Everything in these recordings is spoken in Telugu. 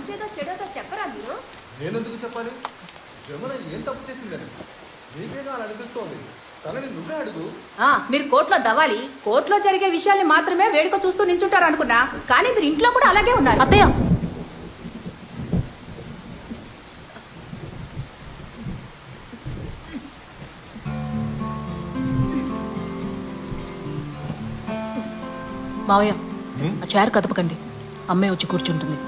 మంచిదో చెడోదో చెప్పరా మీరు? నేనెందుకు చెప్పాలి? జమున ఏం తప్పు చేసిందని నీకేగా అలా అనిపిస్తోంది. తనని నువ్వే అడుగు. మీరు కోర్టులో దవ్వాలి. కోర్టులో జరిగే విషయాల్ని మాత్రమే వేడుక చూస్తూ నించుంటారు అనుకున్నా, కానీ మీరు ఇంట్లో కూడా అలాగే ఉన్నారు. అత్తయ్య, మావయ్య ఆ చైర్ కదపకండి, అమ్మాయి వచ్చి కూర్చుంటుంది.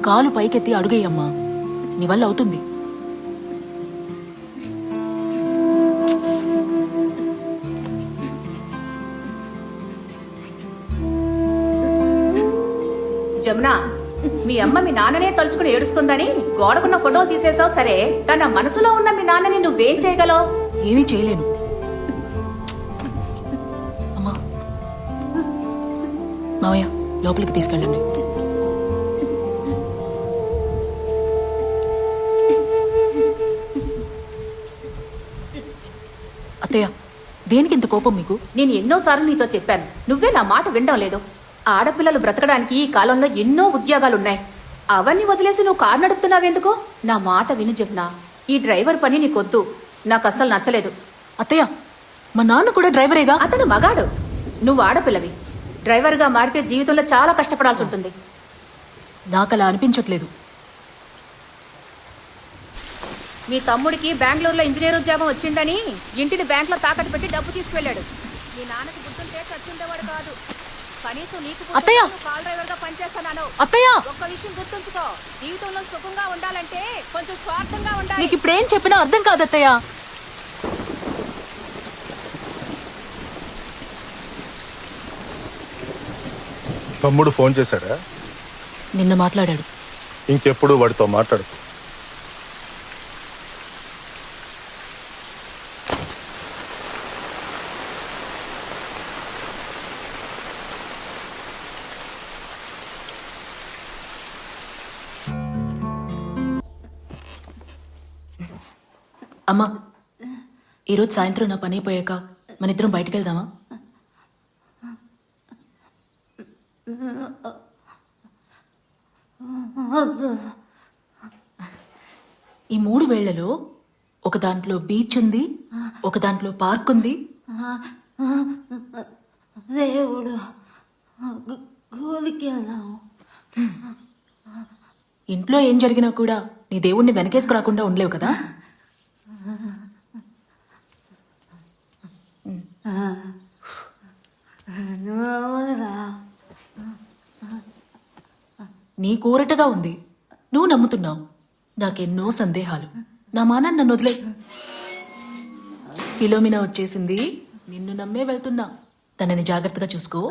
కాలు పైకెత్తి అడుగేయమ్మా, నీ వల్ల అవుతుంది. జమున, మీ అమ్మ మీ నాన్ననే తలుచుకుని ఏడుస్తుందని గోడకున్న ఫోటోలు తీసేసావు సరే, తన మనసులో ఉన్న మీ నాన్నని నువ్వేం చేయగలవు? ఏమీ చేయలేను. అమ్మా, మావయ్య లోపలికి తీసుకెళ్ళండి. అత్తయ్య, దేనికి ఇంత కోపం మీకు? నేను ఎన్నోసార్లు నీతో చెప్పాను, నువ్వే నా మాట వినడం లేదు. ఆడపిల్లలు బ్రతకడానికి ఈ కాలంలో ఎన్నో ఉద్యోగాలున్నాయి. అవన్నీ వదిలేసి నువ్వు కారు నడుపుతున్నావెందుకు? నా మాట విని జమున, ఈ డ్రైవర్ పని నీకొద్దు. నాకు అస్సలు నచ్చలేదు. అత్తయ్య, మా నాన్న కూడా డ్రైవరేగా. అతను మగాడు, నువ్వు ఆడపిల్లవి. డ్రైవర్గా మారితే జీవితంలో చాలా కష్టపడాల్సి ఉంటుంది. నాకు అలా అనిపించట్లేదు. మీ తమ్ముడికి బెంగళూరులో ఇంజనీర్ ఉద్యోగం వచ్చిందని ఇంటిని బ్యాంకులో తాకట్టు పెట్టి డబ్బు తీసుకువెళ్ళాడు. మీ నాన్నకి గుర్తుంటే చచ్చుండేవాడు కాదు. కనీసం నీకు అత్తయ్య, కాల్ డ్రైవర్ గా పనిచేస్తున్నాను. అత్తయ్య, ఒక్క విషయం గుర్తుంచుకో, జీవితంలో సుఖంగా ఉండాలంటే కొంచెం స్వార్థంగా ఉండాలి. నీకు ఇప్పుడేం చెప్పినా అర్థం కాదు అత్తయ్య. తమ్ముడు ఫోన్ చేశాడా? నిన్న మాట్లాడాడు. ఇంకెప్పుడు వాడితో మాట్లాడు. అమ్మా, ఈరోజు సాయంత్రం నా పని అయిపోయాక మన ఇద్దరం బయటికి వెళ్దామా? ఈ 3 వేళ్లలో ఒక దాంట్లో బీచ్ ఉంది, ఒక దాంట్లో పార్క్ ఉంది. దేవుడు కూలికి వెళ్ళాము. ఇంట్లో ఏం జరిగినా కూడా నీ దేవుణ్ణి వెనకేసుకు రాకుండా ఉండలేవు కదా. నీ కూరటగా ఉంది, నువ్వు నమ్ముతున్నావు. నాకెన్నో సందేహాలు. నా మానాన్ని నన్ను వదిలే. ఫిలోమినా వచ్చేసింది, నిన్ను నమ్మే వెళ్తున్నా. తనని జాగ్రత్తగా చూసుకో.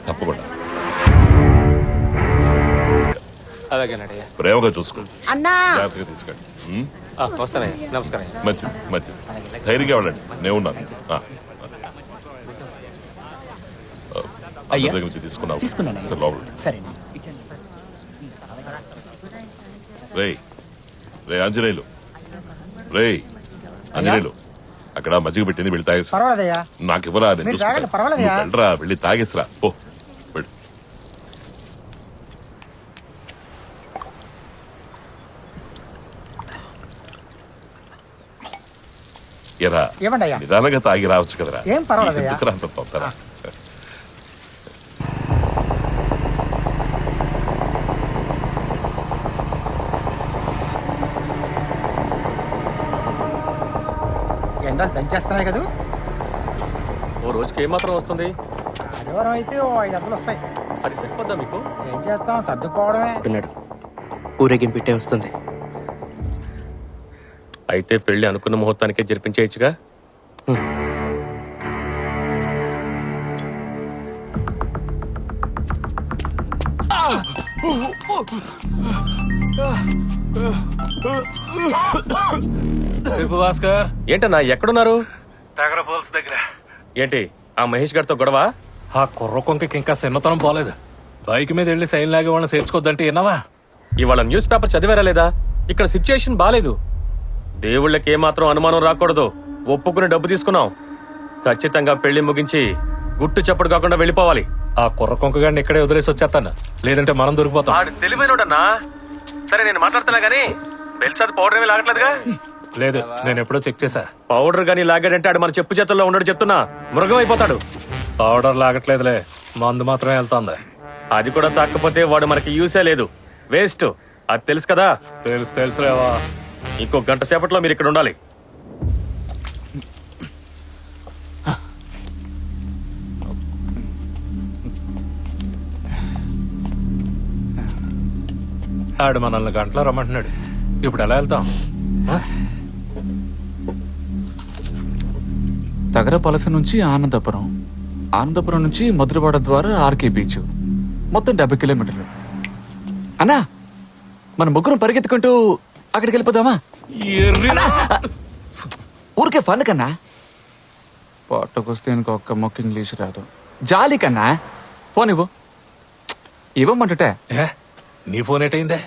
తప్పకుండా అలాగేనయ్యా. ప్రేమగా చూసుకోండి, అన్నా జాగ్రత్తగా తీసుకెళ్ళండి. వస్తానయ్యా. నమస్కారం. మంచిది మంచిది, ధైర్యంగా వెళ్ళండి, నేను ఉన్నాను. దగ్గర నుంచి తీసుకున్నావు సరే, లోపల సరే. రే ఆంజనేయులు, రే ఆంజనేయులు, అక్కడ మజ్జిగ పెట్టింది, వెళ్ళి తాగేసి. నాకు ఇవ్వరా, నేను చూసుకుంటా. వెళ్ళరా, వెళ్ళి తాగేసిరా. ఓ వెళ్ళు. ఎరా, నిదానంగా తాగి రావచ్చు కదరా. ఎందుకురా అంత తొందర? ఎండలు దంచేస్తున్నాయి కదా. ఓ రోజుకి ఏమాత్రం వస్తుంది? ఆదివారం అయితే ఓ 500 వస్తాయి. అది సరిపోద్దా మీకు? ఏం చేస్తాం, సర్దుకోవడమే. ఊరేగింపిట్టే వస్తుంది. అయితే పెళ్లి అనుకున్న ముహూర్తానికే జరిపించేయచ్చుగా. చెప్పు భాస్కర్. ఏంటన్నా ఎక్కడున్నారు? తగర పోల్స్ దగ్గర. ఏంటి ఆ మహేష్ గారితో గొడవ? ఆ కుర్ర కొంకకి ఇంకా చిన్నతనం పోలేదు. బైక్ మీద వెళ్ళి సైన్ లాగే వాళ్ళని చేర్చుకోద్దంటే విన్నావా? ఇవాళ న్యూస్ పేపర్ చదివారా లేదా? ఇక్కడ సిచ్యుయేషన్ బాలేదు. దేవుళ్ళకి ఏమాత్రం అనుమానం రాకూడదు. ఒప్పుకుని డబ్బు తీసుకున్నాం. ఖచ్చితంగా పెళ్లి ముగించి గుట్టు చప్పుడు కాకుండా వెళ్ళిపోవాలి. ఆ కుర్ర కొంకగాడిని ఇక్కడే వదిలేసి వచ్చేస్తాను, లేదంటే మనం దొరికిపోతాం. వాడు తెలివైనోడన్నా. సరే నేను మాట్లాడుతున్నా గానీ బెల్సాద్ పౌడర్ ఏమీ లాగట్లేదుగా? లేదు, నేను ఎప్పుడో చెక్ చేశా. పౌడర్ గానీ లాగాడంటే ఆడు మన చెప్పు చేతుల్లో ఉండడు. చెప్తున్నా, మృగం అయిపోతాడు. పౌడర్ లాగట్లేదులే, మందు మాత్రమే వెళ్తాంది. అది కూడా తాకపోతే వాడు మనకి యూసే లేదు, వేస్ట్. అది తెలుసు కదా? తెలుసులేవా. ఇంకో గంట సేపట్లో మీరు ఇక్కడ ఉండాలి. ఆడు మనల్ని గంటలో రమ్మంటున్నాడు. ఇప్పుడు ఎలా వెళ్తాం? తగరపలస నుంచి ఆనందపురం, ఆనందపురం నుంచి మధురవాడ ద్వారా ఆర్కే బీచ్, మొత్తం 70 కిలోమీటర్లు. అన్నా, మన ముగ్గురం పరిగెత్తుకుంటూ అక్కడికి వెళ్ళిపోదామా? ఊరికే ఫన్ కన్నా. పొట్టకొస్తే ఇంకొక మొక్క ఇంగ్లీష్ రాదు. జాలి కన్నా. ఫోన్ ఇవ్వు. ఇవ్వమంటుంటే నీ ఫోన్ ఏటైందే?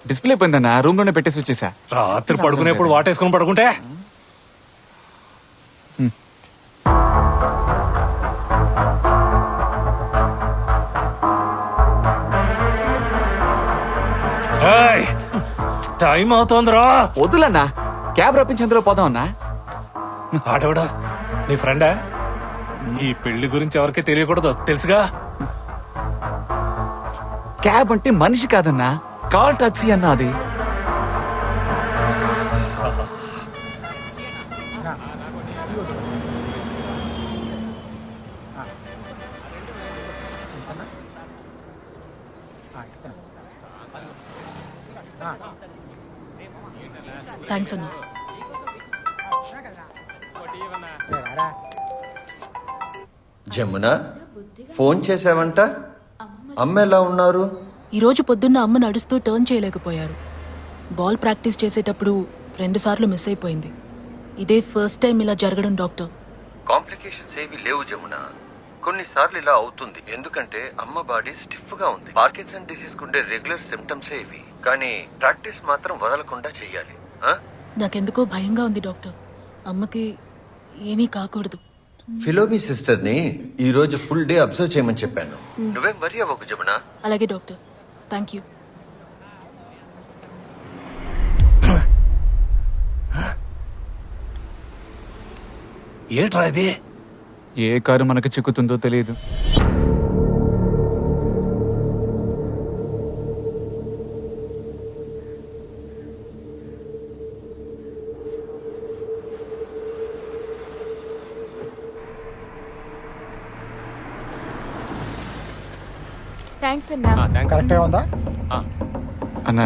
డిస్ప్లే పోయిందన్నా, రూమ్ లోనే పెట్టేసి వచ్చేసా. రాత్రి పడుకునేప్పుడు వాటేసుకుని పడుకుంటే టైం అవుతోందిరా. వద్దులన్నా, క్యాబ్ రప్పించి అందులో పోదాం అన్నా. ఆటోడా నీ ఫ్రెండా? ఈ పెళ్లి గురించి ఎవరికి తెలియకూడదు, తెలుసుగా? క్యాబ్ అంటే మనిషి కాదన్నా, కాల్ టాక్సీ అన్నా అది. థ్యాంక్స్ అన్నా. జమున, ఫోన్ చేసావంట? అమ్మ ఎలా ఉన్నారు? ఈరోజు పొద్దున్న అమ్మ నడుస్తూ టర్న్ చేయలేకపోయారు. బాల్ ప్రాక్టీస్ చేసేటప్పుడు 2 సార్లు మిస్ అయిపోయింది. ఇదే ఫస్ట్ టైం ఇలా జరగడం డాక్టర్. కాంప్లికేషన్స్ ఏవి లేవు జమున. కొన్నిసార్లు ఇలా అవుతుంది ఎందుకంటే అమ్మ బాడీ స్టిఫ్ గా ఉంది. పార్కిన్సన్ డిసీజ్ కుండే రెగ్యులర్ సిమ్టమ్స్ ఇవి, కానీ ప్రాక్టీస్ మాత్రం వదలకుండా చెయ్యాలి. నాకెందుకో భయంగా ఉంది డాక్టర్. అమ్మకి ఏమీ కాకూడదు. ఫిలోమి సిస్టర్ ని ఈ రోజు ఫుల్ డే అబ్జర్వ్ చేయమని చెప్పాను. నువ్వేం వరి అవ్వకు జమున. అలాగే డాక్టర్, థ్యాంక్ యూ. ఏట్రా ఇది? ఏ కారు మనకు చిక్కుతుందో తెలియదు. థ్యాంక్స్ అన్నా. కరెక్టే ఉందా అన్నా,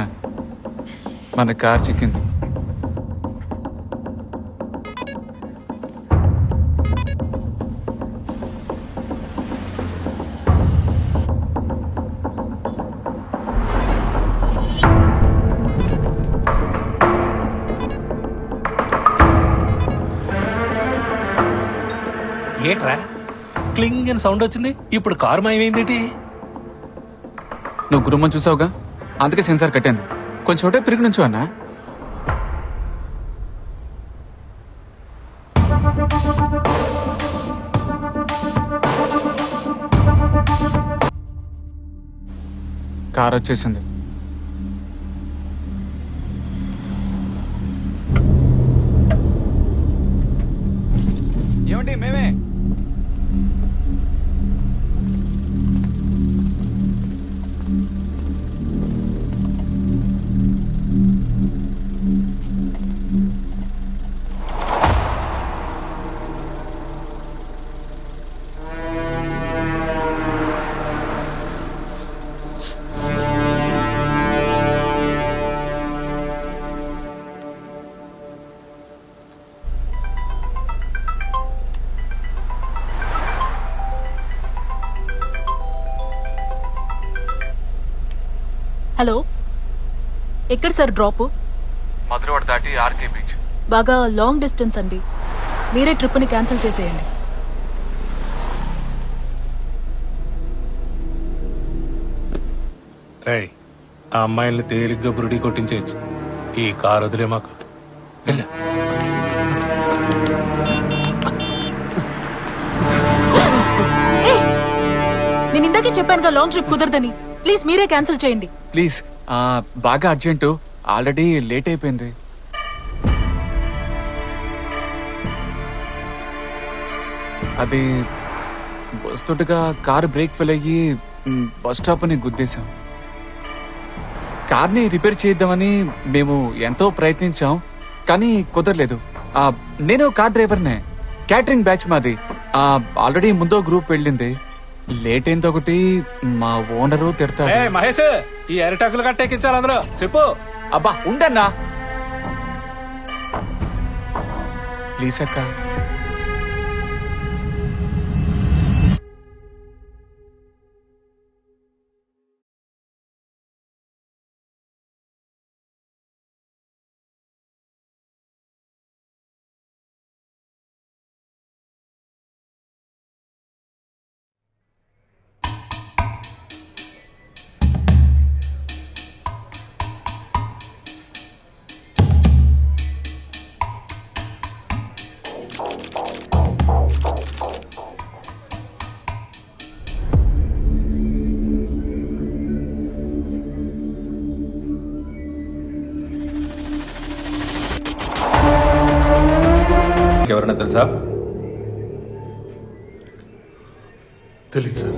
మన కార్ చిక్కింది. ఏట్రా క్లింగ్ అని సౌండ్ వచ్చింది? ఇప్పుడు కారు మాయమైందేటి? నువ్వు గురుమ్మని చూసావుగా, అందుకే సెన్సార్ కట్టాను. కొంచెం ఒకటే తిరిగి నుంచు అన్నా. కార్ వచ్చేసింది. ఏమండి, మేమే. హలో, ఎక్కడ సార్ డ్రాప్? మధురవాడ దాటి ఆర్కే బీచ్. బాగా లాంగ్ డిస్టెన్స్ అండి, మీరే ట్రిప్ని క్యాన్సిల్ చేసేయండి. రేయ్, ఆ అమ్మాయిల్ని తేలిగ్గా బురుడి కొట్టించేయచ్చు. ఈ కారు వదిలే మాకు. వెళ్ళు. నేను ఇందాకే చెప్పానుగా లాంగ్ ట్రిప్ కుదరదని. ప్లీజ్ మీరే క్యాన్సిల్ చేయండి. ప్లీజ్, బాగా అర్జెంటు, ఆల్రెడీ లేట్ అయిపోయింది. అది వస్తుండగా కారు బ్రేక్ ఫెయిల్ అయ్యి బస్ స్టాప్ అని గుద్దేశాం. కార్ని రిపేర్ చేద్దామని మేము ఎంతో ప్రయత్నించాం, కానీ కుదరలేదు. నేను కార్ డ్రైవర్నే, క్యాటరింగ్ బ్యాచ్ మాది. ఆల్రెడీ ముందో గ్రూప్ వెళ్ళింది, లేట్ అయింది ఒకటి, మా ఓనరు తిడతారు. ఏయ్ మహేష్, ఈ అరిటాకులు కట్టెక్కించాలి అందులో చెప్పు. అబ్బా ఉండన్నా ప్లీజ్ అక్క. ఎవరైనా తెలుసా? తెలీదు సార్.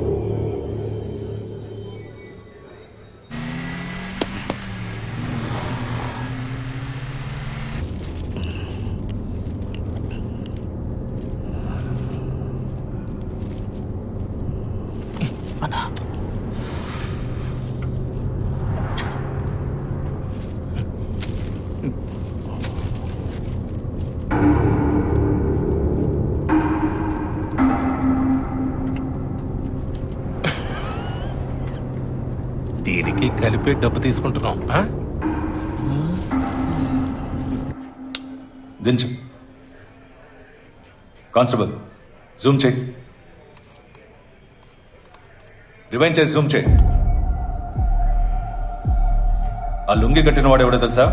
దీనికి కలిపి డబ్బు తీసుకుంటున్నాం. దించు. కానిస్టేబుల్, జూమ్ చేయి. రివైండ్ చేసి జూమ్ చేయి. ఆ లుంగి కట్టిన వాడు ఎవడో తెలుసా?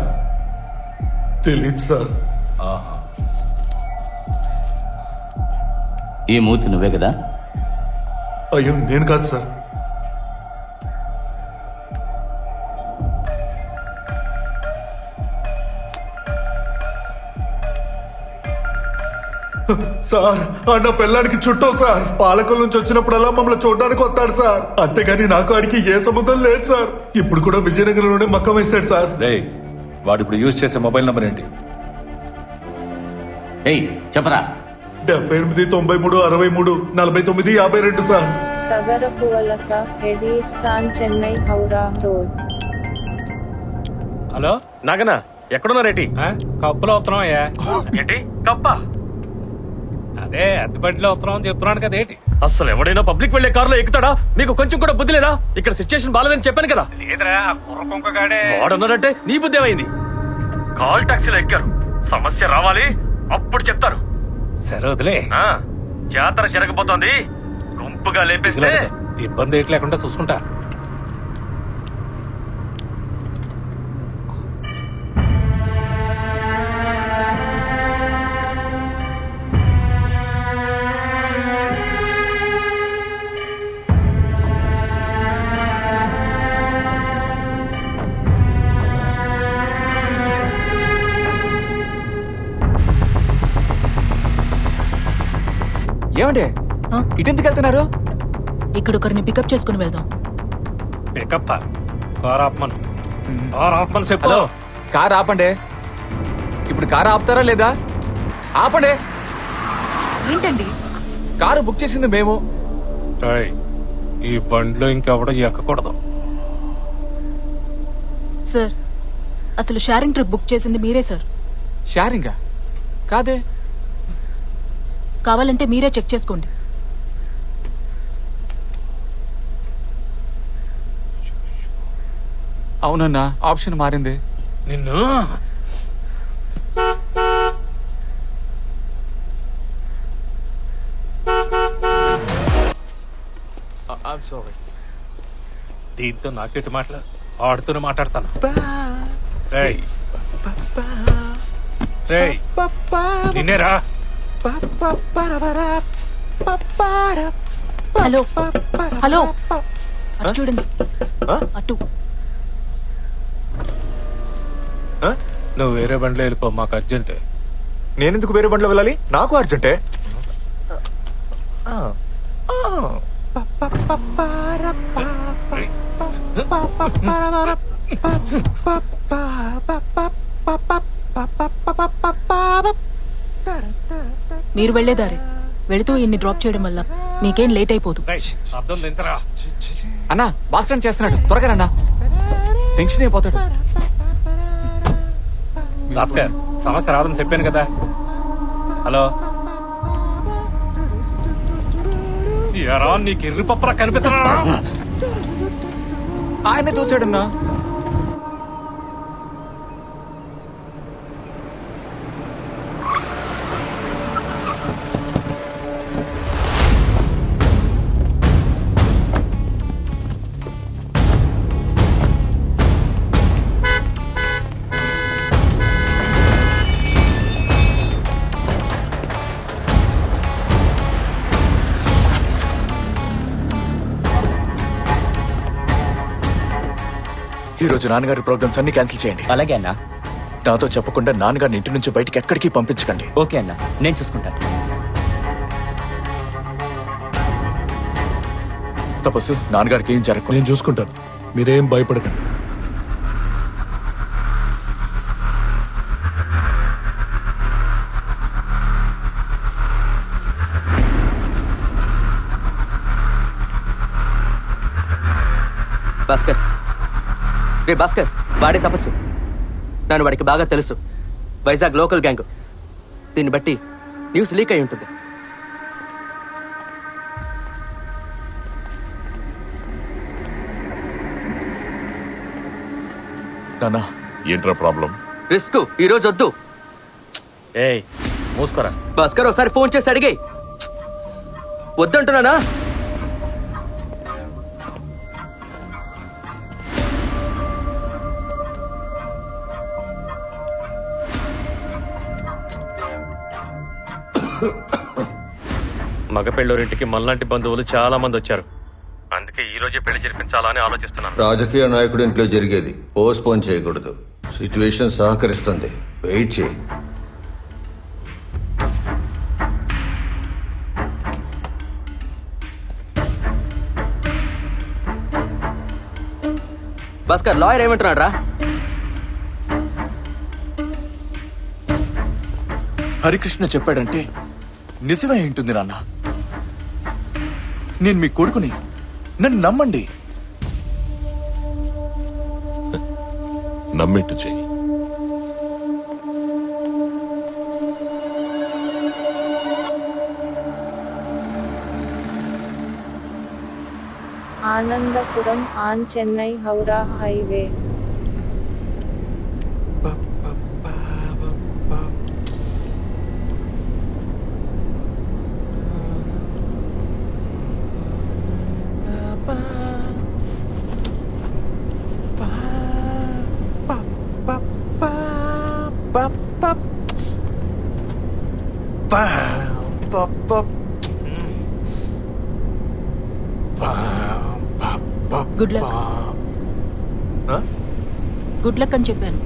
తెలీదు సార్. ఆహా. ఈ మూర్తి నువ్వే కదా? అయ్యో నేను కాదు సార్. సార్, నా పిల్లాడికి చుట్టూ సార్. పాలకుల నుంచి వచ్చినప్పుడల్లా మమ్మల్ని చూడడానికి వస్తాడు సార్, అంతేగాని నాకు ఆడికి ఏ సంబంధం లేదు సార్. ఇప్పుడు కూడా విజయనగరంలోనే మక్కం వేశాడు సార్. రే, వాడు ఇప్పుడు యూజ్ చేసే మొబైల్ నంబర్ ఏంటి? ఏయ్ చెప్పరా. 78 93 63 49 52 సార్. తగరపువలస, ఎడిస్టాన్, చెన్నై, హౌరా రోడ్. హలో నాగనా, ఎక్కడున్నారేటి? కప్పులో వస్తున్నాం అయ్యా. ఏంటి కప్ప? అదే అద్దెబండిలో వస్తున్నాం అని చెప్తున్నాను కదా. ఏంటి అసలు ఎవడైనా పబ్లిక్ వెళ్లే కారులో ఎక్కుతాడా? మీకు కొంచెం కూడా బుద్ధి లేదా? ఇక్కడ సిచ్యుయేషన్ బాలేదని చెప్పాను కదా. లేదురా, కుర్రకొంకగాడే వాడన్నారంటే నీ బుద్ధి ఏమైంది? కాల్ టాక్సీలో ఎక్కారు, సమస్య రావాలి అప్పుడు చెప్తారు. సరే వదిలే. జాతర జరగబోతోంది, గుంపుగా లేపేస్తే ఇబ్బంది ఏంటి లేకుండా చూసుకుంటా. ఏమండి ఇటెందుకు వెళ్తున్నారు? ఇక్కడ ఒకరిని పికప్ చేసుకుని వెళ్దాం. పికప్ కార్ ఆపమను చెప్పు. హలో, కార్ ఆపండి. ఇప్పుడు కారు ఆపుతారా లేదా? ఆపండి. ఏంటండి? కారు బుక్ చేసింది మేము. ఈ బండిలో ఇంకెవడో ఎక్కకూడదు. సార్, అసలు షేరింగ్ ట్రిప్ బుక్ చేసింది మీరే సార్. షేరింగా? కాదే. కావాలంటే మీరే చెక్ చేసుకోండి. అవునన్నా, ఆప్షన్ మారింది. నిన్ను సారీ. దీంతో నాకెటు మాటలు ఆడుతూనే మాట్లాడతాను. రేయ్. రేయ్. నిన్నేరా. హలో హలో, అటు చూడండి, అటు. నువ్వు వేరే బండిలో వెళ్ళిపో, మాకు అర్జెంట్. నేనెందుకు వేరే బండిలో వెళ్ళాలి? నాకు అర్జెంటే. మీరు వెళ్లేదారే వెళుతూ ఇన్ని డ్రాప్ చేయడం వల్ల మీకేం లేట్ అయిపోదు. అర్థం దించరా. అన్నా, భాస్కర్ చేస్తున్నాడు, త్వరగా అన్నా, టెన్షన్ అయిపోతాడు. భాస్కర్, సమస్య రాదని చెప్పాను కదా. హలో, ఎరా నీకు ఎర్రి పప్పలా కనిపిస్తున్నా? ఆయన చూసాడన్నా. ఈ రోజు నాన్నగారి ప్రోగ్రామ్స్ అన్ని క్యాన్సిల్ చేయండి. అలాగే అన్నా. నాతో చెప్పకుండా నాన్నగారిని ఇంటి నుంచి బయటికి ఎక్కడికి పంపించకండి. ఓకే అన్నా, నేను చూసుకుంటాను. తపస్సు, నాన్నగారికి ఏం జరగదు. నేను చూసుకుంటాను, మీరేం భయపడకండి. భాస్కర్, రే భాస్కర్, వాడే తపస్సు. నన్ను వాడికి బాగా తెలుసు. Vizag local gang. దీన్ని బట్టి న్యూస్ లీక్ అయి ఉంటుంది. నాన్న, ఏంట్రా ప్రాబ్లం? రిస్క్ ఈ రోజు వద్దు. ఏయ్, మూసుకోరా. భాస్కర్, ఒకసారి ఫోన్ చేసి అడిగే. వద్దంటున్నానా? మగ పెళ్ళోరింటికి మనలాంటి బంధువులు చాలా మంది వచ్చారు. అందుకే ఈ రోజే పెళ్లి జరిపించాలా అని ఆలోచిస్తున్నాను. రాజకీయ నాయకుడి ఇంట్లో జరిగేది పోస్ట్ పోన్ చేయకూడదు. సిచ్యువేషన్ సహకరిస్తుంది. వెయిట్ చేయి. భాస్కర్, లాయర్ ఏమంటున్నాడు రా? హరికృష్ణ చెప్పాడంటే నిజమే ఉంటుంది నాన్న. నేను మీ కొడుకుని, నన్ను నమ్మండి. నమ్మిట్టు చెయ్యి. Anandapuram on Chennai Howrah highway. Good luck. Good luck అని చెప్పాను.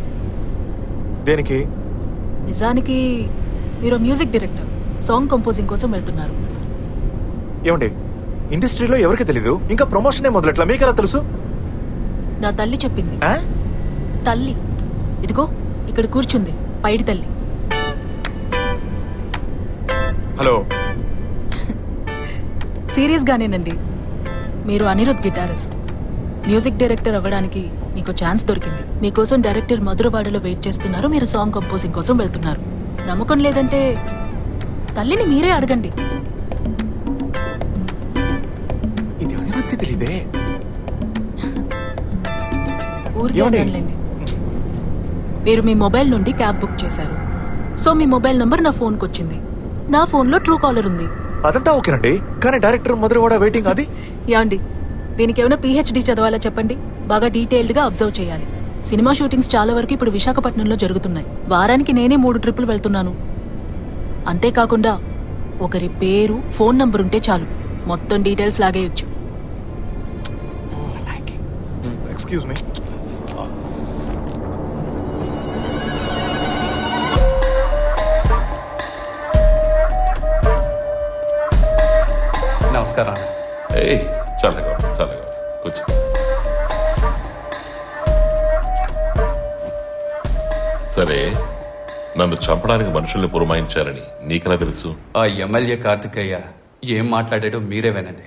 దేనికి? నిజానికి మీరు మ్యూజిక్ డైరెక్టర్, సాంగ్ కంపోజింగ్ కోసం వెళ్తున్నారు. ఏమండి, ఇండస్ట్రీలో ఎవరికి తెలీదు, ఇంకా ప్రమోషన్ మొదలెట్లా మీకెలా తెలుసు? నా తల్లి చెప్పింది. ఆ? తల్లి ఇదిగో ఇక్కడ కూర్చుంది, పైడి తల్లి. హలో. సీరియస్ గానేనండి. మీరు అనిరుద్ గిటారిస్ట్. మ్యూజిక్ డైరెక్టర్ అవ్వడానికి మీకు ఛాన్స్ దొరికింది. మీకోసం డైరెక్టర్ మధురవాడలో వెయిట్ చేస్తున్నారు. మీరు సాంగ్ కంపోజింగ్ కోసం వెళ్తున్నారు. నమ్మకం లేదంటే తల్లిని మీరే అడగండి. ఇది అనిరుద్కి తెలీదే. ఊరికే అన్నానులేండి. మీరు మీ మొబైల్ నుండి క్యాబ్ బుక్ చేశారు. సో మీ మొబైల్ నంబర్ నా ఫోన్కి వచ్చింది. నా ఫోన్లో ట్రూ కాలర్ ఉంది. అదంతా ఓకేనండి, కానీ డైరెక్టర్ మధురవాడ వెయిటింగ్ అది యాండి దీనికి ఏమైనా పిహెచ్డి చదవాలా చెప్పండి. బాగా డీటెయిల్డ్గా అబ్జర్వ్ చేయాలి. సినిమా షూటింగ్స్ చాలా వరకు ఇప్పుడు విశాఖపట్నంలో జరుగుతున్నాయి. వారానికి నేనే 3 ట్రిప్పులు వెళ్తున్నాను. అంతేకాకుండా ఒకరి పేరు, ఫోన్ నంబర్ ఉంటే చాలు, మొత్తం డీటెయిల్స్ లాగేయొచ్చు. Excuse me. నమస్కారం. ఏయ్ చల్లగా కూర్చో. సరే, నన్ను చంపడానికి మనుషుల్ని పురమాయించారని నీకెలా తెలుసు? ఆ ఎమ్మెల్యే కార్తికేయ ఏం మాట్లాడాడో మీరే వినండి.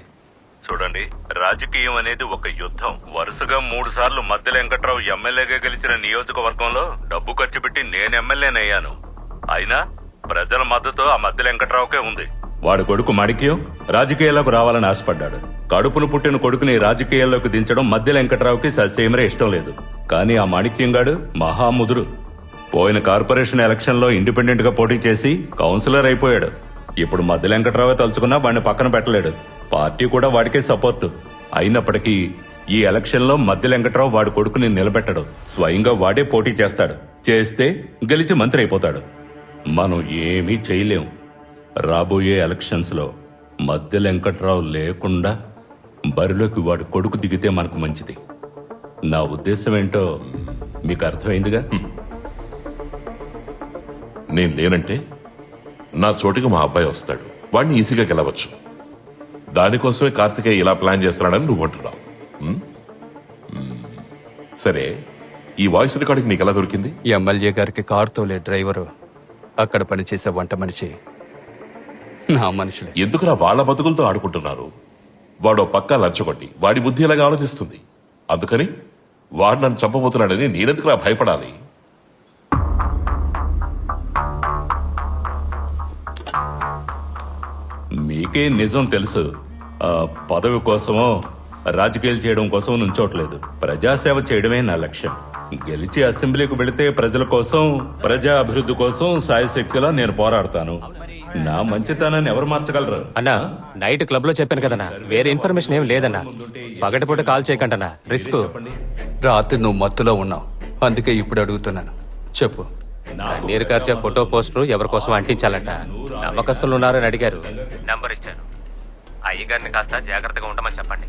చూడండి, రాజకీయం అనేది ఒక యుద్ధం. వరుసగా 3 సార్లు మద్దెల వెంకట్రావు ఎమ్మెల్యేగా గెలిచిన నియోజకవర్గంలో డబ్బు ఖర్చు పెట్టి నేను ఎమ్మెల్యేనయ్యాను. అయినా ప్రజల మద్దతు ఆ మద్దెల వెంకట్రావుకే ఉంది. వాడి కొడుకు మాణిక్యం రాజకీయాల్లోకి రావాలని ఆశపడ్డాడు. కడుపును పుట్టిన కొడుకుని రాజకీయాల్లోకి దించడం మధ్య వెంకట్రావుకి ససేమరే ఇష్టం లేదు. కానీ ఆ మాణిక్యం గాడు మహాముదురు. పోయిన కార్పొరేషన్ ఎలక్షన్ లో ఇండిపెండెంట్ గా పోటీ చేసి కౌన్సిలర్ అయిపోయాడు. ఇప్పుడు మధ్య వెంకట్రావే తలుచుకున్నా వాడిని పక్కన పెట్టలేడు. పార్టీ కూడా వాడికే సపోర్టు. అయినప్పటికీ ఈ ఎలక్షన్ లో మధ్య వెంకట్రావు వాడి కొడుకుని నిలబెట్టడు. స్వయంగా వాడే పోటీ చేస్తాడు. చేస్తే గెలిచి మంత్రి అయిపోతాడు. మనం ఏమీ చేయలేం. రాబోయే ఎలక్షన్స్ లో మధ్య వెంకట్రావు లేకుండా బరిలోకి వాడి కొడుకు దిగితే మనకు మంచిది. నా ఉద్దేశం ఏంటో మీకు అర్థమైందిగా? నేను లేనంటే నా చోటికి మా అబ్బాయి వస్తాడు. వాడిని ఈజీగా గెలవచ్చు. దానికోసమే కార్తికేయ ఇలా ప్లాన్ చేస్తున్నాడని నువ్వు అంటున్నావు. సరే, ఈ వాయిస్ రికార్డింగ్ నీకు ఎలా దొరికింది? ఎమ్మెల్యే గారికి కారు తోలే డ్రైవరు, అక్కడ పనిచేసే వంట మనిషి నా మనుషులే. ఎందుకురా వాళ్ళ బతుకులతో ఆడుకుంటున్నారు? వాడో పక్కా లంచగొట్టి వాడి బుద్ధి ఇలాగా ఆలోచిస్తుంది. అందుకని వాడు నన్ను చంపబోతున్నాడని నేనెందుకురా భయపడాలి? మీకే నిజం తెలుసు. పదవి కోసమో రాజకీయాలు చేయడం కోసం నుంచోట్లేదు. ప్రజాసేవ చేయడమే నా లక్ష్యం. గెలిచి అసెంబ్లీకి వెళితే ప్రజల కోసం, ప్రజా అభివృద్ధి కోసం సాయశక్తిలా నేను పోరాడతాను. నా మంచితనాన్ని ఎవరు మార్చగలరు? అన్నా, నైట్ క్లబ్ లో చెప్పాను కదన్నా, వేరే ఇన్ఫర్మేషన్ ఏం లేదన్నా. పగటిపూట కాల్ చేయకంటన్నా, రిస్క్. రాత్రి నువ్వు మత్తులో ఉన్నావు, అందుకే ఇప్పుడు అడుగుతున్నాను, చెప్పు. నీరు కార్చే ఫోటో పోస్టర్ ఎవరి కోసం అంటించాలంట. నమ్మకస్తులు ఉన్నారని అడిగారు, నంబర్ ఇచ్చాను. అయ్యగారిని కాస్త జాగ్రత్తగా ఉండమని చెప్పండి.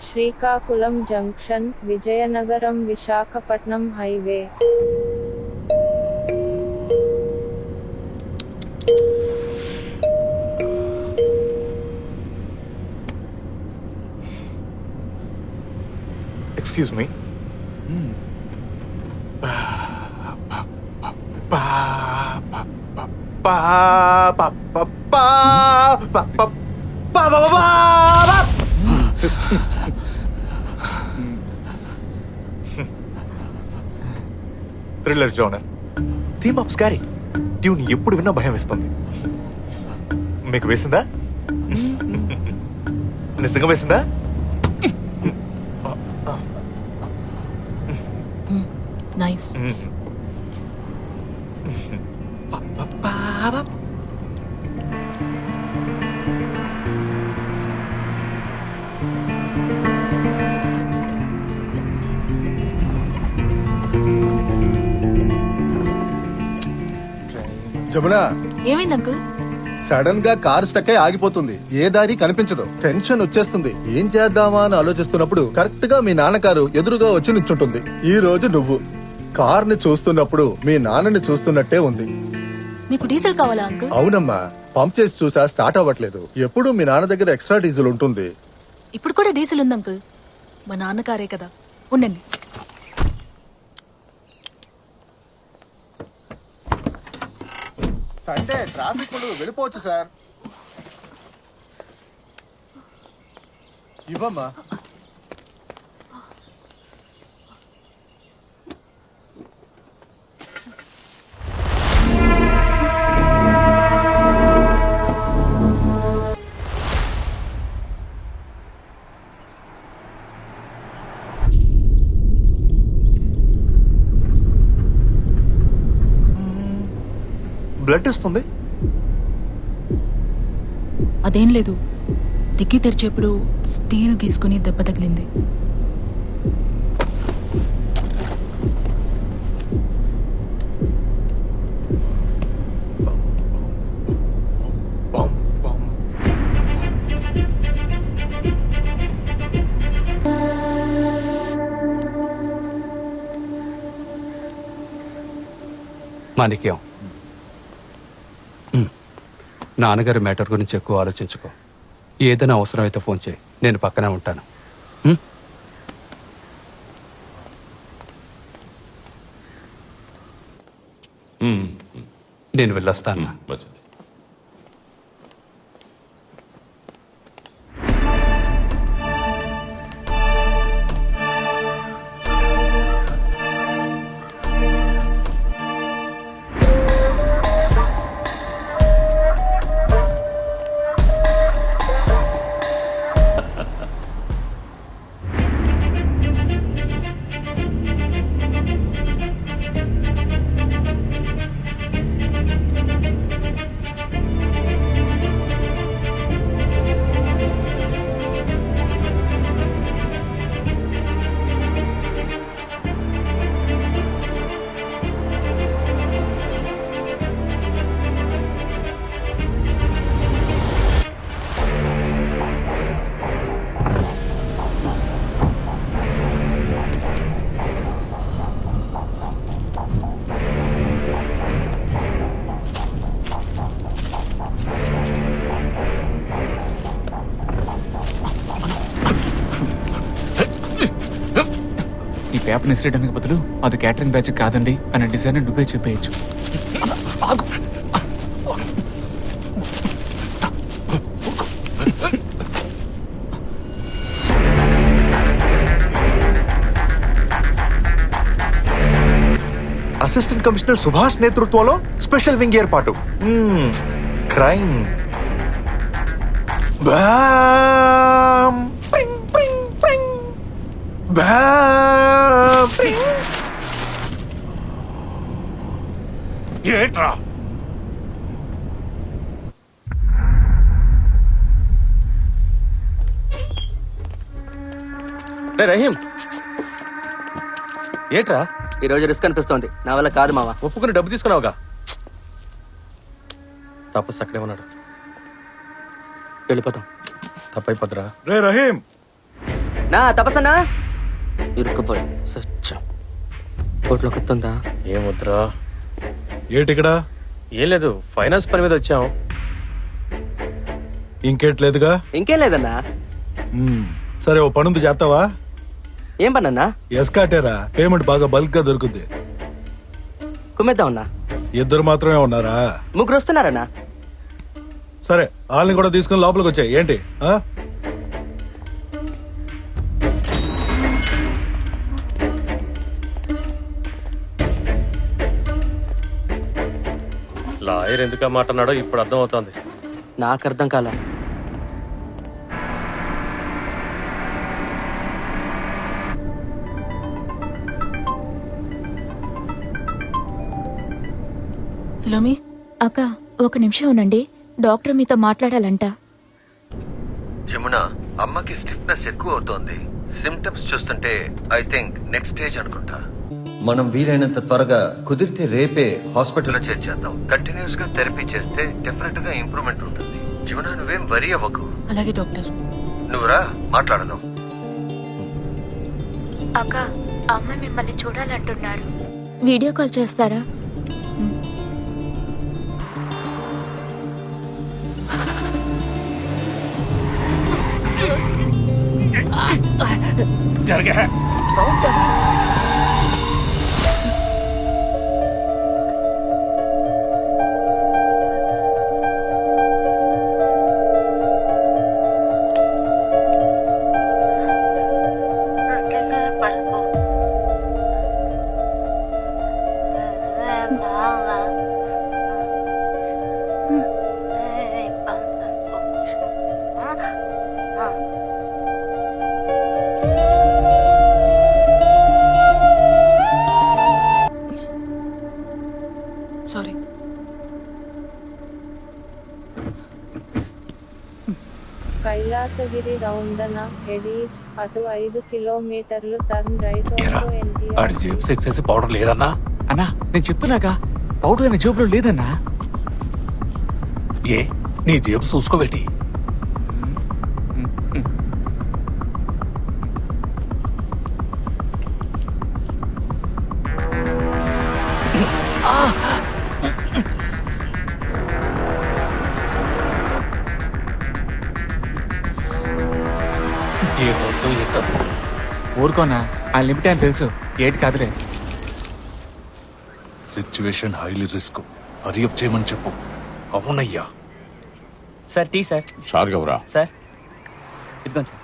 Srikakulam junction, Vizianagaram Visakhapatnam highway. Excuse me. Thriller genre, theme of scary, tune ఎప్పుడు విన్నా భయం వేస్తుంది. మీకు వేసిందా? నిజంగా వేసిందా? నైస్. జమునా, ఏమైంది అంకుల్? సడన్ గా కారు స్టక్ అయి ఆగిపోతుంది. ఏ దారి కనిపించదు. టెన్షన్ వచ్చేస్తుంది. ఏం చేద్దామా అని ఆలోచిస్తున్నప్పుడు కరెక్ట్ గా మీ నాన్న కారు ఎదురుగా వచ్చి నిల్చుంటుంది. ఈ రోజు నువ్వు కార్ని చూస్తున్నప్పుడు మీ నాన్నని చూస్తున్నట్టే ఉంది. మీకు డీజిల్ కావాలా అంకుల్? అవునమ్మా, పంప్ చేసి చూసా, స్టార్ట్ అవ్వట్లేదు. ఎప్పుడు మీ నాన్న దగ్గర ఎక్స్ట్రా డీజిల్ ఉంటుంది. ఇప్పుడు కూడా డీజిల్ ఉంది అంకుల్. మా నాన్న కారే కదా, ఉండండి. సండే ట్రాఫిక్ ఉండదు, వెళ్ళిపోవచ్చు సార్. ఇవ్వమ్మా. బ్లడ్ వస్తుంది. అదేం లేదు, డిక్కీ తెరిచేప్పుడు స్టీల్ గీసుకుని దెబ్బ తగిలింది. మాణిక్యం, నాన్నగారి మ్యాటర్ గురించి ఎక్కువ ఆలోచించుకో. ఏదైనా అవసరమైతే ఫోన్ చేయి, నేను పక్కనే ఉంటాను. నేను వెళ్ళొస్తాను. మంచిది. ఈ పేపర్ ఇసిరేయడానికి బదులు అది క్యాటరింగ్ బ్యాచ్ కాదండి అనే డిజైన్ నువ్వే చెప్పేయచ్చు. అసిస్టెంట్ కమిషనర్ సుభాష్ నేతృత్వంలో స్పెషల్ వింగ్ ఏర్పాటు. క్రైమ్. బామ్ ప్రింగ్ ప్రింగ్ ప్రింగ్ బామ్ ప్రింగ్. ఏట్రా రే రహీం, ఏట్రా ఈ రోజు రిస్క్ అనిపిస్తోంది. నా వల్ల కాదు మావా. ఒప్పుకుని డబ్బు తీసుకున్నావుగా. తపస్సు అక్కడే ఉన్నాడు. వెళ్ళిపోతాం. తప్పైపోద్దురా. రే రహీం, నా తపస్సన్నా ఇరుక్కుపోయి సత్యం. కోట్లో కొత్తుందా? ఏమొద్దురా. ఏటిక్కడ? ఏం లేదు, ఫైనాన్స్ పని మీద వచ్చాం. ఇంకేట్లేదుగా? ఇంకేం లేదన్నా. సరే, ఓ పనుంది చేస్తావా? ఏం పనన్నా? ఎస్కాటేరా, పేమెంట్ బాగా బల్క్ గా దొరుకుద్ది. కుమ్మేద్దామన్నా. ఇద్దరు మాత్రమే ఉన్నారా? ముగ్గురు వస్తున్నారన్నా. సరే, వాళ్ళని కూడా తీసుకుని లోపలికి వచ్చాయి. ఏంటి లాయర్ ఎందుకు మాట అన్నాడో ఇప్పుడు అర్థం అవుతోంది. నాకు అర్థం కాల. ఫిలోమి, అక్క ఒక నిమిషం ఉండండి, డాక్టర్ మీతో మాట్లాడాలంట. జమున, అమ్మకి స్టిఫ్నెస్ ఎక్కువ అవుతోంది. సిమ్టమ్స్ చూస్తుంటే ఐ థింక్ నెక్స్ట్ స్టేజ్ అనుకుంటా. మనం వీలైనంత త్వరగా, కుదిరితే రేపే హాస్పిటల్లో చేర్చేద్దాం. కంటిన్యూస్ గా థెరపీ చేస్తే డెఫినెట్ గా ఇంప్రూవ్మెంట్ ఉంటుంది. జమున, నువ్వేం వరీ అవ్వకు. అలాగే డాక్టర్. నువ్వురా, మాట్లాడదాం. అక్క, అమ్మ మిమ్మల్ని చూడాలంటున్నారు. వీడియో కాల్ చేస్తారా? జరగా సారీ. కైలాసగిరి రౌండన ఎడీస్ అటు 5 కిలోమీటర్లు టర్న్ రైట్ ఆన్ ఎన్టీఆర్. ఆడి జేబు సెక్స్ చేసి పౌడర్ లేదన్నా. అన్నా నేను చెప్తున్నాగా పౌడర్ అనే జేబులో లేదన్నా. ఏ నీ జేబు చూసుకోబెట్టి. ఊరుకోనా ఆ లిమిట్ అని తెలుసు. ఏటి కాదులే. Situation highly risk. హరియప్ చేయమని చెప్పు. అవునయ్యా. Sir tea sir. షార్గవరా సార్ ఇదిగోండి సార్.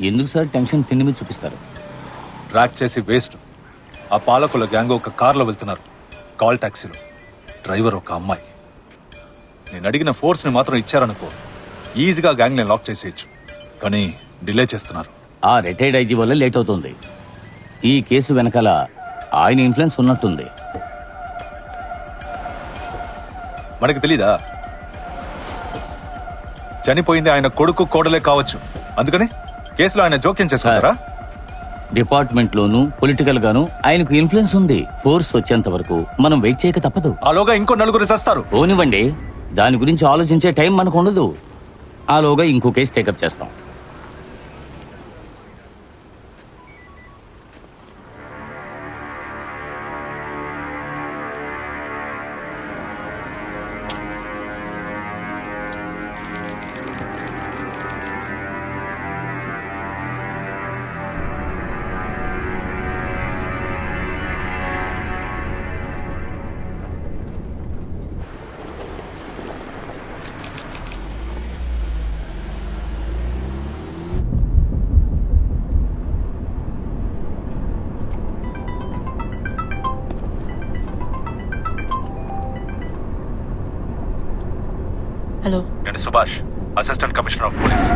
ఎందుకు సార్ టెన్షన్ తిండి మీద చూపిస్తారు? ట్రాక్ చేసి వేస్ట్. ఆ పాలకుల గ్యాంగ్ ఒక కార్లో వెళ్తున్నారు, కాల్ టాక్సీలో. డ్రైవర్ ఒక అమ్మాయి. నేను అడిగిన ఫోర్స్ని మాత్రం ఇచ్చారనుకో, ఈజీగా గ్యాంగ్ ని లాక్ చేసేయచ్చు. కానీ డిలే చేస్తున్నారు. ఆ రిటైర్డ్ ఐజీ వల్ల లేట్ అవుతుంది. ఈ కేసు వెనకాల ఆయన ఇన్ఫ్లుయెన్స్ ఉన్నట్టుంది. మనకి తెలీదా? చనిపోయింది ఆయన కొడుకు కోడలే కావచ్చు. అందుకని కేసులో ఆయన జోక్యం చేసుకుంటారా? డిపార్ట్మెంట్ లోను పొలిటికల్ గాను ఆయనకు ఇన్ఫ్లుయెన్స్ ఉంది. ఫోర్స్ వచ్చేంత వరకు మనం వెయిట్ చేయక తప్పదు. ఆలోగా ఇంకో నలుగురు చేస్తారు. పోనివ్వండి, దాని గురించి ఆలోచించే టైం మనకు ఉండదు. ఆలోగా ఇంకో కేసు టేకప్ చేస్తాం. హలో, నేను Subhash, assistant commissioner of police.